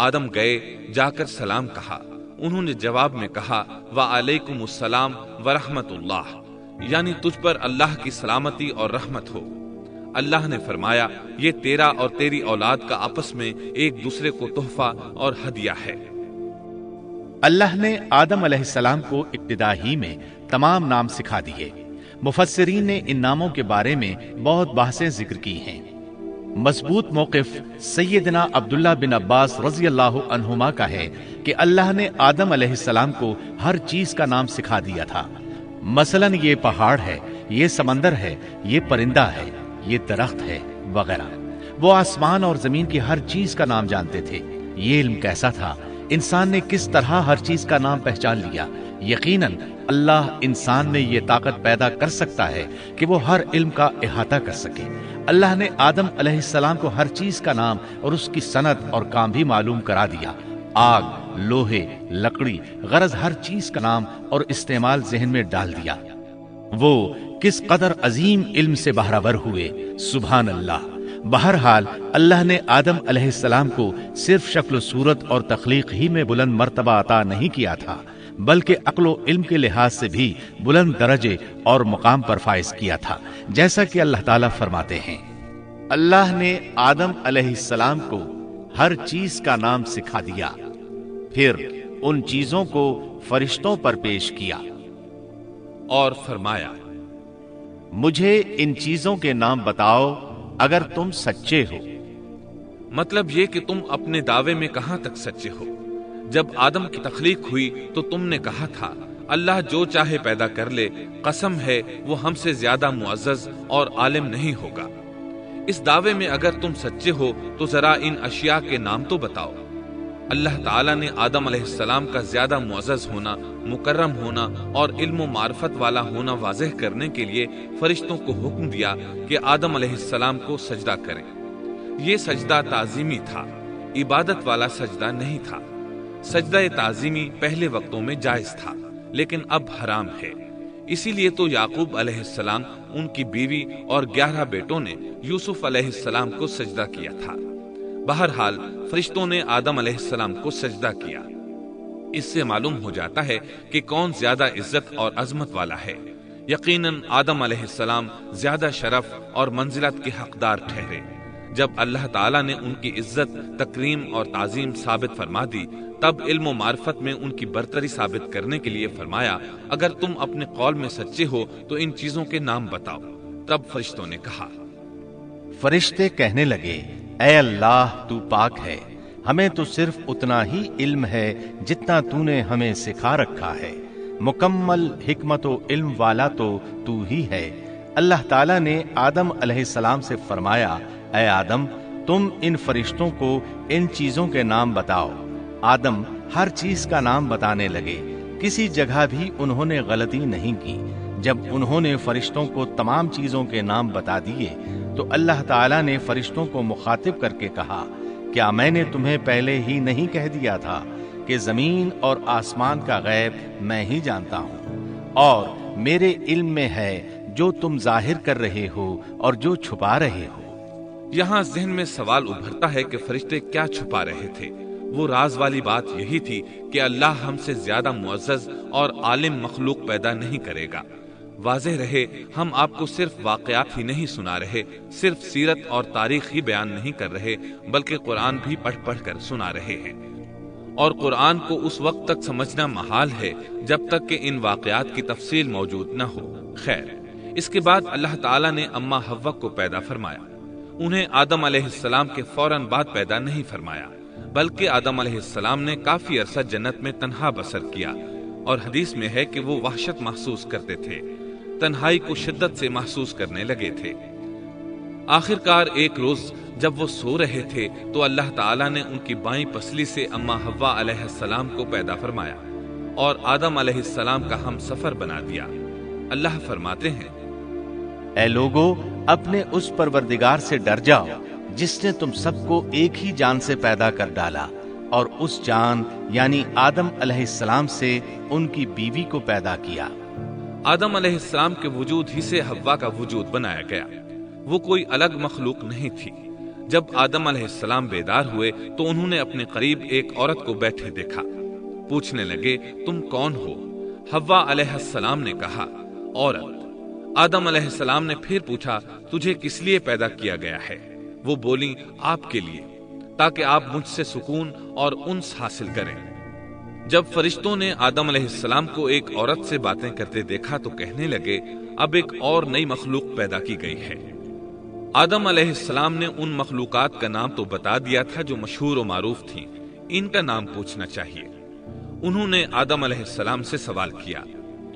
آدم گئے، جا کر سلام کہا، انہوں نے جواب میں کہا وعلیکم السلام ورحمت اللہ، یعنی تجھ پر اللہ کی سلامتی اور رحمت ہو۔ اللہ نے فرمایا، یہ تیرا اور تیری اولاد کا آپس میں ایک دوسرے کو تحفہ اور ہدیہ ہے۔ اللہ نے آدم علیہ السلام کو ابتدا ہی میں تمام نام سکھا دیے۔ مفسرین نے ان ناموں کے بارے میں بہت بحثیں ذکر کی ہیں۔ مضبوط موقف سیدنا عبداللہ بن عباس رضی اللہ عنہما کا ہے کہ اللہ نے آدم علیہ السلام کو ہر چیز کا نام سکھا دیا تھا، مثلاً یہ پہاڑ ہے، یہ سمندر ہے، یہ پرندہ ہے، یہ درخت ہے وغیرہ۔ وہ آسمان اور زمین کی ہر چیز کا نام جانتے تھے۔ یہ علم کیسا تھا، انسان نے کس طرح ہر چیز کا نام پہچان لیا۔ یقیناً اللہ انسان میں یہ طاقت پیدا کر سکتا ہے کہ وہ ہر علم کا احاطہ کر سکے۔ اللہ نے آدم علیہ السلام کو ہر چیز کا نام اور اس کی صنعت اور کام بھی معلوم کرا دیا۔ آگ، لوہے، لکڑی، غرض ہر چیز کا نام اور استعمال ذہن میں ڈال دیا۔ وہ کس قدر عظیم علم سے بہرور ہوئے، سبحان اللہ۔ بہرحال اللہ نے آدم علیہ السلام کو صرف شکل و صورت اور تخلیق ہی میں بلند مرتبہ عطا نہیں کیا تھا، بلکہ عقل و علم کے لحاظ سے بھی بلند درجے اور مقام پر فائز کیا تھا، جیسا کہ اللہ تعالیٰ فرماتے ہیں، اللہ نے آدم علیہ السلام کو ہر چیز کا نام سکھا دیا، پھر ان چیزوں کو فرشتوں پر پیش کیا اور فرمایا، مجھے ان چیزوں کے نام بتاؤ اگر تم سچے ہو۔ مطلب یہ کہ تم اپنے دعوے میں کہاں تک سچے ہو؟ جب آدم کی تخلیق ہوئی تو تم نے کہا تھا اللہ جو چاہے پیدا کر لے، قسم ہے وہ ہم سے زیادہ معزز اور عالم نہیں ہوگا۔ اس دعوے میں اگر تم سچے ہو تو ذرا ان اشیاء کے نام تو بتاؤ۔ اللہ تعالیٰ نے آدم علیہ السلام کا زیادہ معزز ہونا، مکرم ہونا اور علم و معرفت والا ہونا واضح کرنے کے لیے فرشتوں کو حکم دیا کہ آدم علیہ السلام کو سجدہ کریں۔ یہ سجدہ تعظیمی تھا، عبادت والا سجدہ نہیں تھا۔ سجدہ تعظیمی پہلے وقتوں میں جائز تھا، لیکن اب حرام ہے۔ اسی لیے تو یعقوب علیہ السلام، ان کی بیوی اور 11 بیٹوں نے یوسف علیہ السلام کو سجدہ کیا تھا۔ بہرحال فرشتوں نے آدم علیہ السلام کو سجدہ کیا۔ اس سے معلوم ہو جاتا ہے کہ کون زیادہ عزت اور عظمت والا ہے۔ یقیناً آدم علیہ السلام زیادہ شرف اور منزلت کے حقدار ٹھہرے۔ جب اللہ تعالیٰ نے ان کی عزت، تکریم اور تعظیم ثابت فرما دی، تب علم و معرفت میں ان کی برتری ثابت کرنے کے لیے فرمایا، اگر تم اپنے قول میں سچے ہو تو ان چیزوں کے نام بتاؤ۔ تب فرشتوں نے کہا، فرشتے کہنے لگے، اے اللہ تو پاک ہے، ہمیں تو صرف اتنا ہی علم ہے جتنا تو نے ہمیں سکھا رکھا ہے، مکمل حکمت و علم والا تو ہی ہے۔ اللہ تعالیٰ نے آدم علیہ السلام سے فرمایا، اے آدم تم ان فرشتوں کو ان چیزوں کے نام بتاؤ۔ آدم ہر چیز کا نام بتانے لگے، کسی جگہ بھی انہوں نے غلطی نہیں کی۔ جب انہوں نے فرشتوں کو تمام چیزوں کے نام بتا دیے تو اللہ تعالیٰ نے فرشتوں کو مخاطب کر کے کہا، کیا میں نے تمہیں پہلے ہی نہیں کہہ دیا تھا کہ زمین اور آسمان کا غیب میں ہی جانتا ہوں، اور میرے علم میں ہے جو تم ظاہر کر رہے ہو اور جو چھپا رہے ہو۔ یہاں ذہن میں سوال ابھرتا ہے کہ فرشتے کیا چھپا رہے تھے؟ وہ راز والی بات یہی تھی کہ اللہ ہم سے زیادہ معزز اور عالم مخلوق پیدا نہیں کرے گا۔ واضح رہے، ہم آپ کو صرف واقعات ہی نہیں سنا رہے، صرف سیرت اور تاریخ ہی بیان نہیں کر رہے، بلکہ قرآن بھی پڑھ پڑھ کر سنا رہے ہیں۔ اور قرآن کو اس وقت تک سمجھنا محال ہے جب تک کہ ان واقعات کی تفصیل موجود نہ ہو۔ خیر، اس کے بعد اللہ تعالیٰ نے اماں حوا کو پیدا فرمایا۔ انہیں آدم علیہ السلام کے فوراً بعد پیدا نہیں فرمایا، بلکہ آدم علیہ السلام نے کافی عرصہ جنت میں تنہا بسر کیا، اور حدیث میں ہے کہ وہ وحشت محسوس کرتے تھے، تنہائی کو شدت سے محسوس کرنے لگے تھے۔ آخرکار ایک روز جب وہ سو رہے تھے تو اللہ تعالیٰ نے ان کی بائیں پسلی سے اماں حوا علیہ السلام کو پیدا فرمایا اور آدم علیہ السلام کا ہم سفر بنا دیا۔ اللہ فرماتے ہیں، اے لوگو، اپنے اس پروردگار سے ڈر جاؤ جس نے تم سب کو ایک ہی جان سے پیدا کر ڈالا، اور اس جان یعنی آدم علیہ السلام سے ان کی بیوی کو پیدا کیا۔ آدم علیہ السلام کے وجود ہی سے حوا کا وجود بنایا گیا، وہ کوئی الگ مخلوق نہیں تھی۔ جب آدم علیہ السلام بیدار ہوئے تو انہوں نے اپنے قریب ایک عورت کو بیٹھے دیکھا۔ پوچھنے لگے، تم کون ہو؟ حوا علیہ السلام نے کہا، عورت۔ آدم علیہ السلام نے پھر پوچھا، تجھے کس لیے پیدا کیا گیا ہے؟ وہ بولی، آپ کے لیے، تاکہ آپ مجھ سے سکون اور انس حاصل کریں۔ جب فرشتوں نے آدم علیہ السلام کو ایک عورت سے باتیں کرتے دیکھا تو کہنے لگے، اب ایک اور نئی مخلوق پیدا کی گئی ہے۔ آدم علیہ السلام نے ان مخلوقات کا نام تو بتا دیا تھا جو مشہور و معروف تھیں، ان کا نام پوچھنا چاہیے۔ انہوں نے آدم علیہ السلام سے سوال کیا،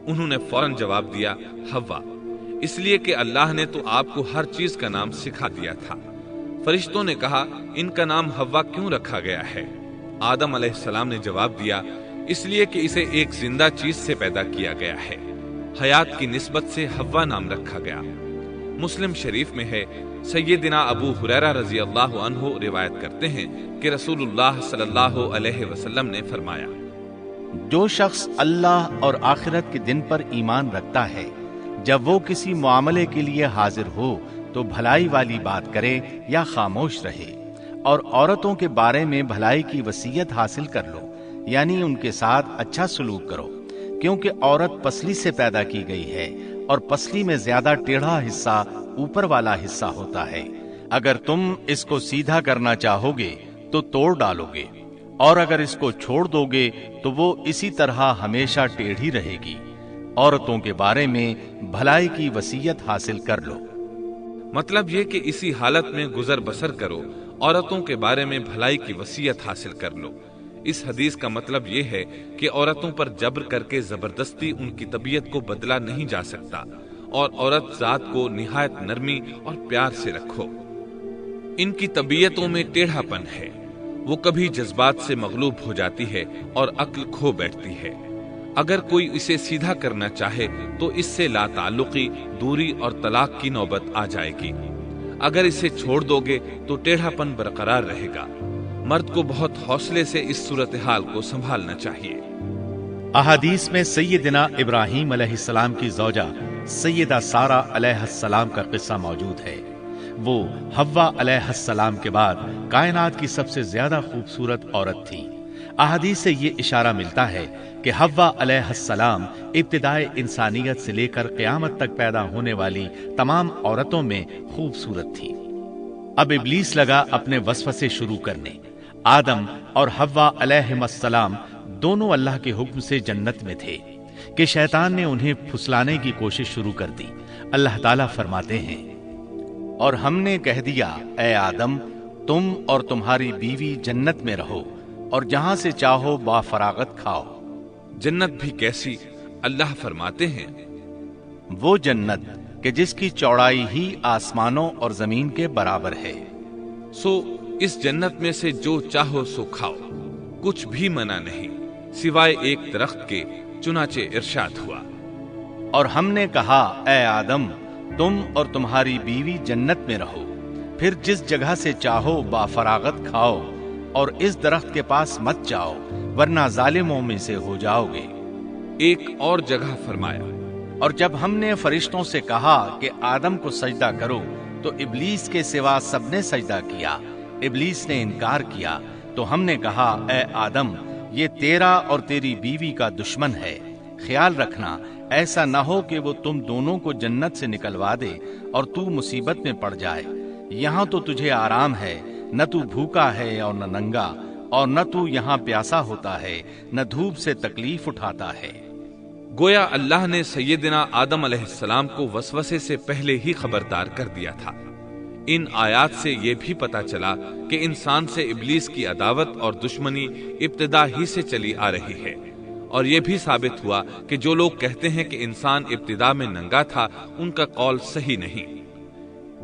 انہوں نے فوراً جواب دیا، حوا، اس لیے کہ اللہ نے تو آپ کو ہر چیز کا نام سکھا دیا تھا۔ فرشتوں نے کہا، ان کا نام حوا کیوں رکھا گیا ہے؟ آدم علیہ السلام نے جواب دیا، اس لیے کہ اسے ایک زندہ چیز سے پیدا کیا گیا ہے، حیات کی نسبت سے حوا نام رکھا گیا۔ مسلم شریف میں ہے، سیدنا ابو ہریرہ رضی اللہ عنہ روایت کرتے ہیں کہ رسول اللہ صلی اللہ علیہ وسلم نے فرمایا، جو شخص اللہ اور آخرت کے دن پر ایمان رکھتا ہے، جب وہ کسی معاملے کے لیے حاضر ہو تو بھلائی والی بات کرے یا خاموش رہے، اور عورتوں کے بارے میں بھلائی کی وصیت حاصل کر لو، یعنی ان کے ساتھ اچھا سلوک کرو، کیونکہ عورت پسلی سے پیدا کی گئی ہے، اور پسلی میں زیادہ ٹیڑھا حصہ اوپر والا حصہ ہوتا ہے۔ اگر تم اس کو سیدھا کرنا چاہو گے تو توڑ ڈالو گے، اور اگر اس کو چھوڑ دو گے تو وہ اسی طرح ہمیشہ ٹیڑھی رہے گی۔ عورتوں کے بارے میں بھلائی کی وصیت حاصل کر لو۔ مطلب یہ کہ اسی حالت میں گزر بسر کرو، عورتوں کے بارے میں بھلائی کی وصیت حاصل کر لو۔ اس حدیث کا مطلب یہ ہے کہ عورتوں پر جبر کر کے زبردستی ان کی طبیعت کو بدلا نہیں جا سکتا، اور عورت ذات کو نہایت نرمی اور پیار سے رکھو۔ ان کی طبیعتوں میں ٹیڑھا پن ہے، وہ کبھی جذبات سے مغلوب ہو جاتی ہے اور عقل کھو بیٹھتی ہے۔ اگر کوئی اسے سیدھا کرنا چاہے تو اس سے لا تعلقی، دوری اور طلاق کی نوبت آ جائے گی۔ اگر اسے چھوڑ دو گے تو ٹیڑھا پن برقرار رہے گا۔ مرد کو بہت حوصلے سے اس صورتحال کو سنبھالنا چاہیے۔ احادیث میں سیدنا ابراہیم علیہ السلام کی زوجہ سیدہ سارہ علیہ السلام کا قصہ موجود ہے۔ وہ حوا علیہ السلام کے بعد کائنات کی سب سے زیادہ خوبصورت عورت تھی۔ احادیث سے یہ اشارہ ملتا ہے کہ حوا علیہ السلام ابتدائے انسانیت سے لے کر قیامت تک پیدا ہونے والی تمام عورتوں میں خوبصورت تھی۔ اب ابلیس لگا اپنے وسوسے شروع کرنے۔ آدم اور حوا علیہم السلام دونوں اللہ کے حکم سے جنت میں تھے کہ شیطان نے انہیں پھسلانے کی کوشش شروع کر دی۔ اللہ تعالیٰ فرماتے ہیں، اور ہم نے کہہ دیا اے آدم تم اور تمہاری بیوی جنت میں رہو اور جہاں سے چاہو با فراغت کھاؤ۔ جنت بھی کیسی؟ اللہ فرماتے ہیں، وہ جنت کہ جس کی چوڑائی ہی آسمانوں اور زمین کے برابر ہے۔ سو اس جنت میں سے جو چاہو سو کھاؤ، کچھ بھی منع نہیں سوائے ایک درخت کے، چنانچہ ارشاد ہوا، اور ہم نے کہا اے آدم تم اور تمہاری بیوی جنت میں رہو، پھر جس جگہ سے چاہو با فراغت کھاؤ، اور اس درخت کے پاس مت جاؤ ورنہ ظالموں میں سے ہو جاؤ گے۔ ایک اور جگہ فرمایا، اور جب ہم نے فرشتوں سے کہا کہ آدم کو سجدہ کرو تو ابلیس کے سوا سب نے سجدہ کیا۔ ابلیس نے انکار کیا تو ہم نے کہا اے آدم یہ تیرا اور تیری بیوی کا دشمن ہے، خیال رکھنا ایسا نہ ہو کہ وہ تم دونوں کو جنت سے نکلوا دے اور تو مصیبت میں پڑ جائے۔ یہاں تو تجھے آرام ہے، نہ تو بھوکا ہے اور نہ ننگا، اور نہ تو یہاں پیاسا ہوتا ہے، نہ دھوپ سے تکلیف اٹھاتا ہے۔ گویا اللہ نے سیدنا آدم علیہ السلام کو وسوسے سے پہلے ہی خبردار کر دیا تھا۔ ان آیات سے یہ بھی پتا چلا کہ انسان سے ابلیس کی عداوت اور دشمنی ابتدا ہی سے چلی آ رہی ہے، اور یہ بھی ثابت ہوا کہ جو لوگ کہتے ہیں کہ انسان ابتدا میں ننگا تھا، ان کا قول صحیح نہیں،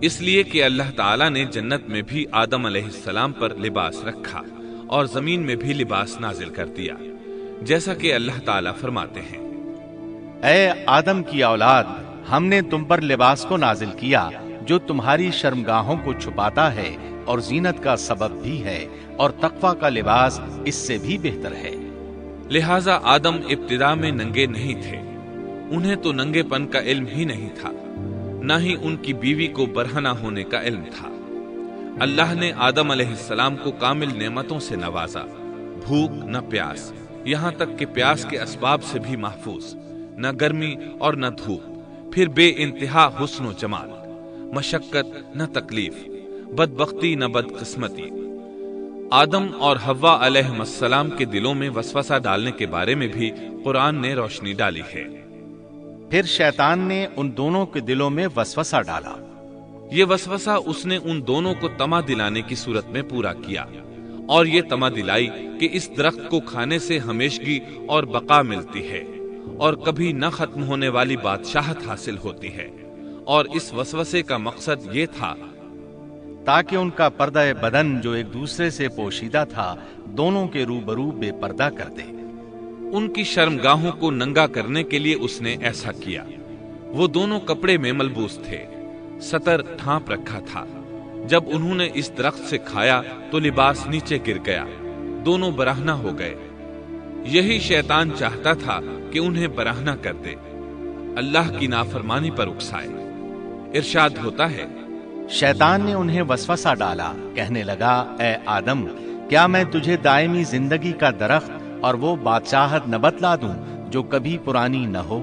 اس لیے کہ اللہ تعالیٰ نے جنت میں بھی آدم علیہ السلام پر لباس رکھا اور زمین میں بھی لباس نازل کر دیا، جیسا کہ اللہ تعالیٰ فرماتے ہیں، اے آدم کی اولاد ہم نے تم پر لباس کو نازل کیا جو تمہاری شرمگاہوں کو چھپاتا ہے اور زینت کا سبب بھی ہے، اور تقوی کا لباس اس سے بھی بہتر ہے۔ لہٰذا آدم ابتدا میں ننگے نہیں تھے، انہیں تو ننگے پن کا علم ہی نہیں تھا، نہ ہی ان کی بیوی کو برہنہ ہونے کا علم تھا۔ اللہ نے آدم علیہ السلام کو کامل نعمتوں سے نوازا، بھوک نہ پیاس، یہاں تک کہ پیاس کے اسباب سے بھی محفوظ، نہ گرمی اور نہ دھوپ، پھر بے انتہا حسن و جمال، مشقت نہ تکلیف، بدبختی نہ بدقسمتی۔ آدم اور حوا علیہ السلام کے دلوں میں وسوسہ ڈالنے کے بارے میں بھی قرآن نے روشنی ڈالی ہے۔ پھر شیطان نے ان دونوں کے دلوں میں وسوسہ ڈالا۔ یہ وسوسہ اس نے ان دونوں کو طمع دلانے کی صورت میں پورا کیا، اور یہ طمع دلائی کہ اس درخت کو کھانے سے ہمیشگی اور بقا ملتی ہے اور کبھی نہ ختم ہونے والی بادشاہت حاصل ہوتی ہے، اور اس وسوسے کا مقصد یہ تھا تاکہ ان کا پردہ بدن جو ایک دوسرے سے پوشیدہ تھا دونوں کے روبرو بے پردہ کر دے۔ ان کی شرمگاہوں کو ننگا کرنے کے لیے اس نے ایسا کیا۔ وہ دونوں کپڑے میں ملبوس تھے، ستر ڈھانپ رکھا تھا۔ جب انہوں نے اس درخت سے کھایا تو لباس نیچے گر گیا، دونوں برہنہ ہو گئے۔ یہی شیطان چاہتا تھا کہ انہیں برہنہ کر دے، اللہ کی نافرمانی پر اکسائے۔ ارشاد ہوتا ہے، شیطان نے انہیں وسوسہ ڈالا، کہنے لگا اے آدم کیا میں تجھے دائمی زندگی کا درخت اور وہ بادشاہت نہ بتلا دوں جو کبھی پرانی نہ ہو؟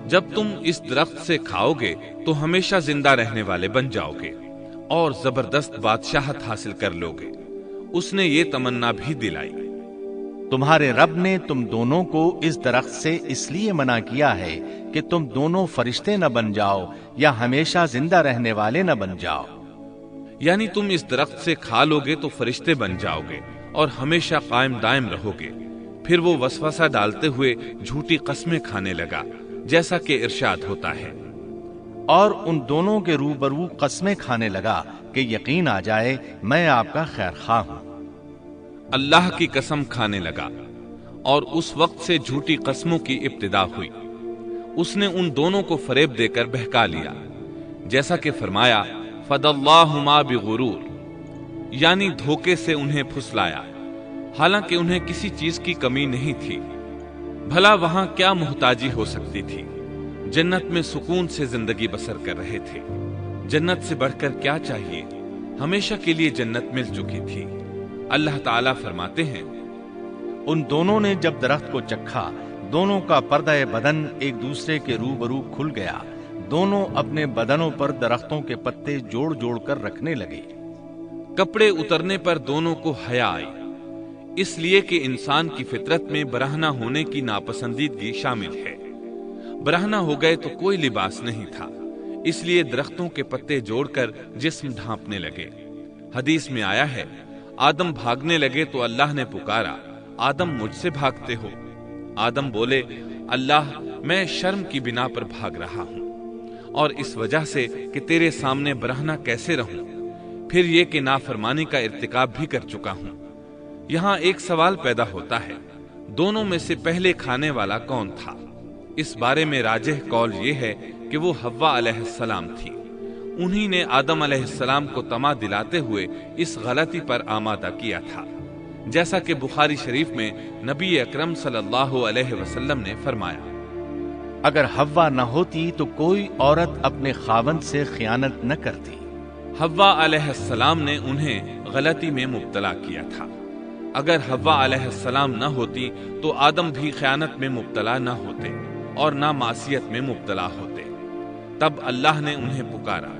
جب تم اس درخت سے کھاؤ گے تو ہمیشہ زندہ رہنے والے بن جاؤ گے اور زبردست بادشاہت حاصل کر لو گے۔ اس نے یہ تمنا بھی دلائی۔ تمہارے رب نے تم دونوں کو اس درخت سے اس لیے منع کیا ہے کہ تم دونوں فرشتے نہ بن جاؤ یا ہمیشہ زندہ رہنے والے نہ بن جاؤ۔ یعنی تم اس درخت سے کھا لو گے تو فرشتے بن جاؤ گے اور ہمیشہ قائم دائم رہو گے۔ پھر وہ وسوسہ ڈالتے ہوئے جھوٹی قسمیں کھانے لگا، جیسا کہ ارشاد ہوتا ہے، اور ان دونوں کے روبرو قسمیں کھانے لگا کہ یقین آ جائے میں آپ کا خیر خواہ ہوں۔ اللہ کی قسم کھانے لگا اور اس وقت سے جھوٹی قسموں کی ابتدا ہوئی۔ اس نے ان دونوں کو فریب دے کر بہکا لیا، جیسا کہ فرمایا فَدَلَّاهُمَا بِغُرُورٍ، یعنی دھوکے سے انہیں پھسلایا، حالانکہ انہیں کسی چیز کی کمی نہیں تھی۔ بھلا وہاں کیا محتاجی ہو سکتی تھی؟ جنت میں سکون سے زندگی بسر کر رہے تھے۔ جنت سے بڑھ کر کیا چاہیے؟ ہمیشہ کے لیے جنت مل چکی تھی۔ اللہ تعالیٰ فرماتے ہیں، ان دونوں نے جب درخت کو چکھا، دونوں کا پردہ بدن ایک دوسرے کے روبرو کھل گیا، دونوں اپنے بدنوں پر درختوں کے پتے جوڑ جوڑ کر رکھنے لگے۔ کپڑے اترنے پر دونوں کو حیا آئی، اس لیے کہ انسان کی فطرت میں برہنہ ہونے کی ناپسندیدگی شامل ہے۔ برہنہ ہو گئے تو کوئی لباس نہیں تھا، اس لیے درختوں کے پتے جوڑ کر جسم ڈھانپنے لگے۔ حدیث میں آیا ہے، آدم بھاگنے لگے تو اللہ نے پکارا، آدم مجھ سے بھاگتے ہو؟ آدم بولے، اللہ میں شرم کی بنا پر بھاگ رہا ہوں، اور اس وجہ سے کہ تیرے سامنے برہنہ کیسے رہوں، پھر یہ کہ نافرمانی کا ارتکاب بھی کر چکا ہوں۔ یہاں ایک سوال پیدا ہوتا ہے، دونوں میں سے پہلے کھانے والا کون تھا؟ اس بارے میں راجح قول یہ ہے کہ وہ حوا علیہ السلام تھی۔ انہی نے آدم علیہ السلام کو طمع دلاتے ہوئے اس غلطی پر آمادہ کیا تھا، جیسا کہ بخاری شریف میں نبی اکرم صلی اللہ علیہ وسلم نے فرمایا، اگر حوا نہ ہوتی تو کوئی عورت اپنے خاوند سے خیانت نہ کرتی۔ حوا علیہ السلام نے انہیں غلطی میں مبتلا کیا تھا۔ اگر حوا علیہ السلام نہ ہوتی تو آدم بھی خیانت میں مبتلا نہ ہوتے اور نہ معصیت میں مبتلا ہوتے۔ تب اللہ نے انہیں پکارا،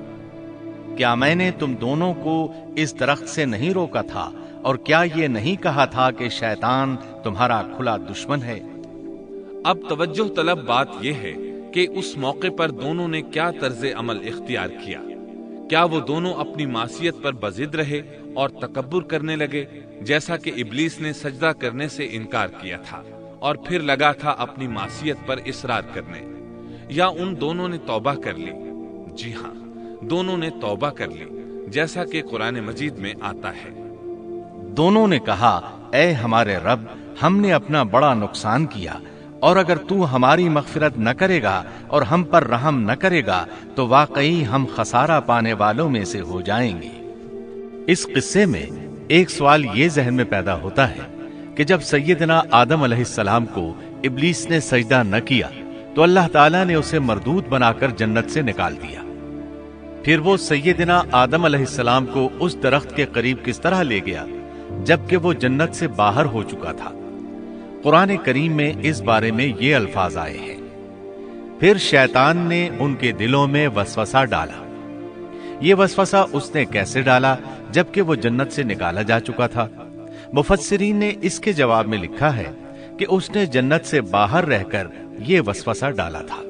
کیا میں نے تم دونوں کو اس درخت سے نہیں روکا تھا؟ اور کیا یہ نہیں کہا تھا کہ شیطان تمہارا کھلا دشمن ہے؟ اب توجہ طلب بات یہ ہے کہ اس موقع پر دونوں نے کیا طرز عمل اختیار کیا؟ کیا وہ دونوں اپنی معصیت پر بضد رہے اور تکبر کرنے لگے، جیسا کہ ابلیس نے سجدہ کرنے سے انکار کیا تھا اور پھر لگا تھا اپنی معصیت پر اصرار کرنے، یا ان دونوں نے توبہ کر لی؟ جی ہاں، دونوں نے توبہ کر لی، جیسا کہ قرآن مجید میں آتا ہے، دونوں نے کہا، اے ہمارے رب، ہم نے اپنا بڑا نقصان کیا، اور اگر تو ہماری مغفرت نہ کرے گا اور ہم پر رحم نہ کرے گا تو واقعی ہم خسارہ پانے والوں میں سے ہو جائیں گے۔ اس قصے میں ایک سوال یہ ذہن میں پیدا ہوتا ہے کہ جب سیدنا آدم علیہ السلام کو ابلیس نے سجدہ نہ کیا تو اللہ تعالیٰ نے اسے مردود بنا کر جنت سے نکال دیا۔ پھر وہ سیدنا آدم علیہ السلام کو اس درخت کے قریب کس طرح لے گیا جبکہ وہ جنت سے باہر ہو چکا تھا؟ قرآن کریم میں اس بارے میں یہ الفاظ آئے ہیں، پھر شیطان نے ان کے دلوں میں وسوسہ ڈالا۔ یہ وسوسہ اس نے کیسے ڈالا جبکہ وہ جنت سے نکالا جا چکا تھا؟ مفسرین نے اس کے جواب میں لکھا ہے کہ اس نے جنت سے باہر رہ کر یہ وسوسہ ڈالا تھا۔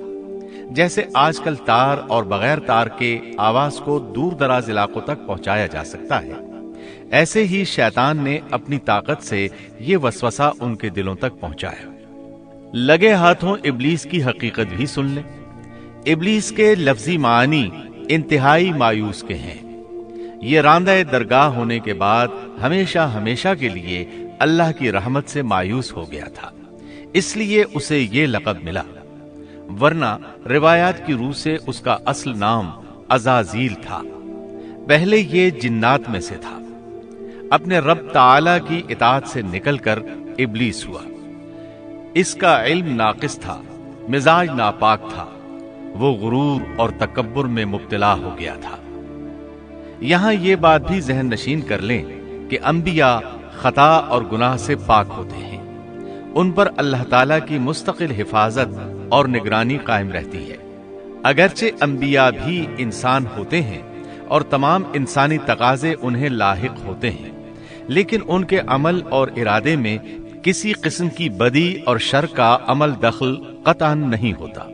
جیسے آج کل تار اور بغیر تار کے آواز کو دور دراز علاقوں تک پہنچایا جا سکتا ہے، ایسے ہی شیطان نے اپنی طاقت سے یہ وسوسہ ان کے دلوں تک پہنچایا۔ لگے ہاتھوں ابلیس کی حقیقت بھی سن لیں۔ ابلیس کے لفظی معنی انتہائی مایوس کے ہیں۔ یہ راندہ درگاہ ہونے کے بعد ہمیشہ ہمیشہ کے لیے اللہ کی رحمت سے مایوس ہو گیا تھا، اس لیے اسے یہ لقب ملا، ورنہ روایات کی روح سے اس کا اصل نام عزازیل تھا۔ پہلے یہ جنات میں سے تھا، اپنے رب تعالی کی اطاعت سے نکل کر ابلیس ہوا۔ اس کا علم ناقص تھا، مزاج ناپاک تھا، وہ غرور اور تکبر میں مبتلا ہو گیا تھا۔ یہاں یہ بات بھی ذہن نشین کر لیں کہ انبیاء خطا اور گناہ سے پاک ہوتے ہیں، ان پر اللہ تعالیٰ کی مستقل حفاظت اور نگرانی قائم رہتی ہے۔ اگرچہ انبیاء بھی انسان ہوتے ہیں اور تمام انسانی تقاضے انہیں لاحق ہوتے ہیں، لیکن ان کے عمل اور ارادے میں کسی قسم کی بدی اور شر کا عمل دخل قطعاً نہیں ہوتا۔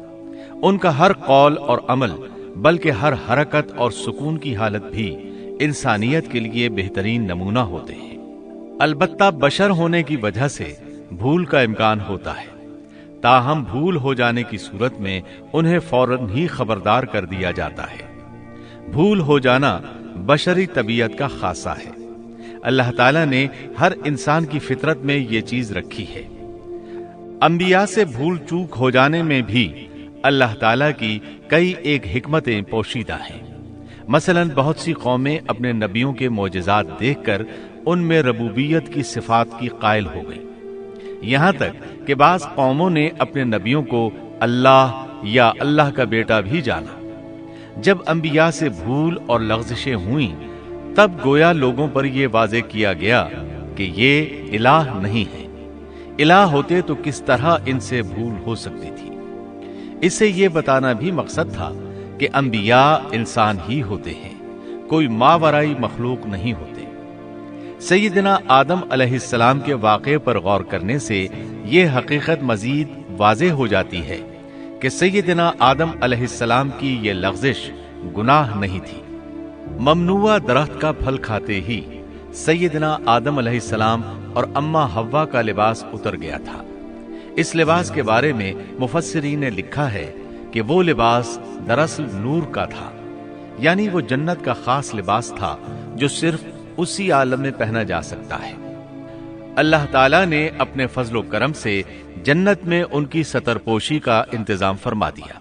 ان کا ہر قول اور عمل بلکہ ہر حرکت اور سکون کی حالت بھی انسانیت کے لیے بہترین نمونہ ہوتے ہیں۔ البتہ بشر ہونے کی وجہ سے بھول کا امکان ہوتا ہے، تاہم بھول ہو جانے کی صورت میں انہیں فوراً ہی خبردار کر دیا جاتا ہے۔ بھول ہو جانا بشری طبیعت کا خاصہ ہے۔ اللہ تعالیٰ نے ہر انسان کی فطرت میں یہ چیز رکھی ہے۔ انبیاء سے بھول چوک ہو جانے میں بھی اللہ تعالیٰ کی کئی ایک حکمتیں پوشیدہ ہیں۔ مثلاً بہت سی قومیں اپنے نبیوں کے معجزات دیکھ کر ان میں ربوبیت کی صفات کی قائل ہو گئیں، یہاں تک کہ بعض قوموں نے اپنے نبیوں کو اللہ یا اللہ کا بیٹا بھی جانا۔ جب انبیاء سے بھول اور لغزشیں ہوئیں تب گویا لوگوں پر یہ واضح کیا گیا کہ یہ الہ نہیں ہے۔ الہ ہوتے تو کس طرح ان سے بھول ہو سکتی تھی۔ اس سے یہ بتانا بھی مقصد تھا کہ انبیاء انسان ہی ہوتے ہیں، کوئی ماورائی مخلوق نہیں ہوتے۔ سیدنا آدم علیہ السلام کے واقعے پر غور کرنے سے یہ حقیقت مزید واضح ہو جاتی ہے کہ سیدنا آدم علیہ السلام کی یہ لغزش گناہ نہیں تھی۔ ممنوع درخت کا پھل کھاتے ہی سیدنا آدم علیہ السلام اور اماں حوا کا لباس اتر گیا تھا۔ اس لباس کے بارے میں مفسرین نے لکھا ہے کہ وہ لباس دراصل نور کا تھا، یعنی وہ جنت کا خاص لباس تھا جو صرف اسی عالم میں پہنا جا سکتا ہے۔ اللہ تعالیٰ نے اپنے فضل و کرم سے جنت میں ان کی ستر پوشی کا انتظام فرما دیا۔